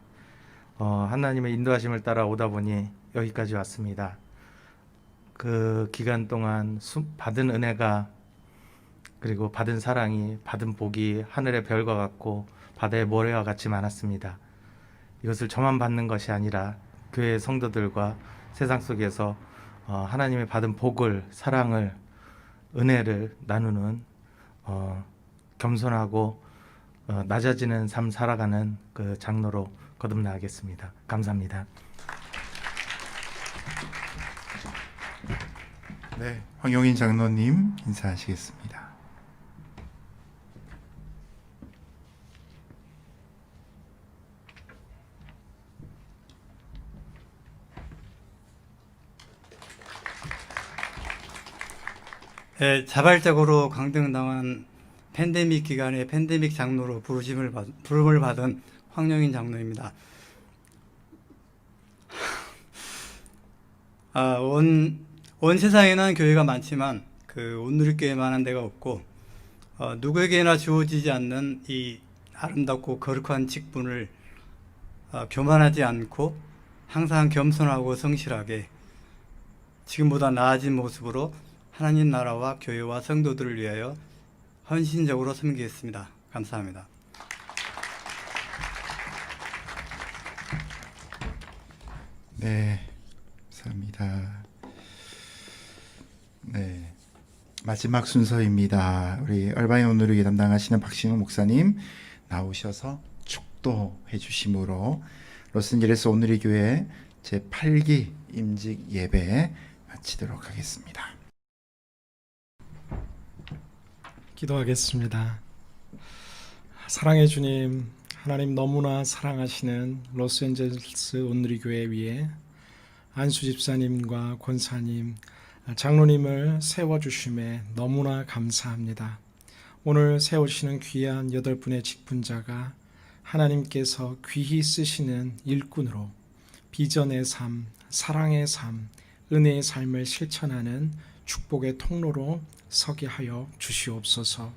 Speaker 9: 하나님의 인도하심을 따라 오다 보니 여기까지 왔습니다. 그 기간 동안 받은 은혜가 그리고 받은 사랑이 받은 복이 하늘의 별과 같고 바다의 모래와 같이 많았습니다. 이것을 저만 받는 것이 아니라 교회의 성도들과 세상 속에서 하나님의 받은 복을 사랑을 은혜를 나누는 겸손하고 낮아지는 삶 살아가는 그 장로로 거듭나가겠습니다. 감사합니다.
Speaker 5: 네, 황용인 장로님 인사하시겠습니다.
Speaker 10: 네, 자발적으로 강등당한 팬데믹 기간에 팬데믹 장로로 부름을 받은 황영인 장로입니다. 온 세상에는 교회가 많지만 그 온누리교회만한 데가 없고 누구에게나 주어지지 않는 이 아름답고 거룩한 직분을 교만하지 않고 항상 겸손하고 성실하게 지금보다 나아진 모습으로 하나님 나라와 교회와 성도들을 위하여 헌신적으로 섬기겠습니다. 감사합니다.
Speaker 5: 네, 감사합니다. 네, 마지막 순서입니다. 우리 얼바인 온누리교회 담당하시는 박신우 목사님 나오셔서 축도해 주심으로 로스앤젤레스 온누리교회 제8기 임직 예배 마치도록 하겠습니다.
Speaker 11: 기도하겠습니다. 사랑의 주님, 하나님 너무나 사랑하시는 로스앤젤레스 온누리교회 위에 안수 집사님과 권사님, 장로님을 세워주심에 너무나 감사합니다. 오늘 세우시는 귀한 8분의 직분자가 하나님께서 귀히 쓰시는 일꾼으로 비전의 삶, 사랑의 삶, 은혜의 삶을 실천하는 축복의 통로로 서게 하여 주시옵소서.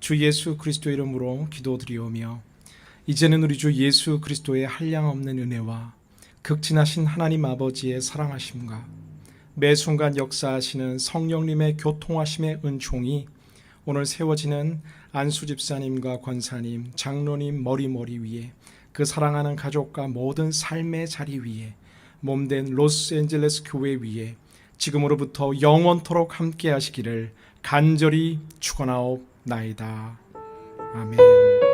Speaker 11: 주 예수 그리스도의 이름으로 기도드리오며 이제는 우리 주 예수 그리스도의 한량없는 은혜와 극진하신 하나님 아버지의 사랑하심과 매 순간 역사하시는 성령님의 교통하심의 은총이 오늘 세워지는 안수 집사님과 권사님, 장로님 머리 위에 그 사랑하는 가족과 모든 삶의 자리 위에 몸된 로스앤젤레스 교회 위에 지금으로부터 영원토록 함께 하시기를 간절히 축원하옵나이다. 아멘.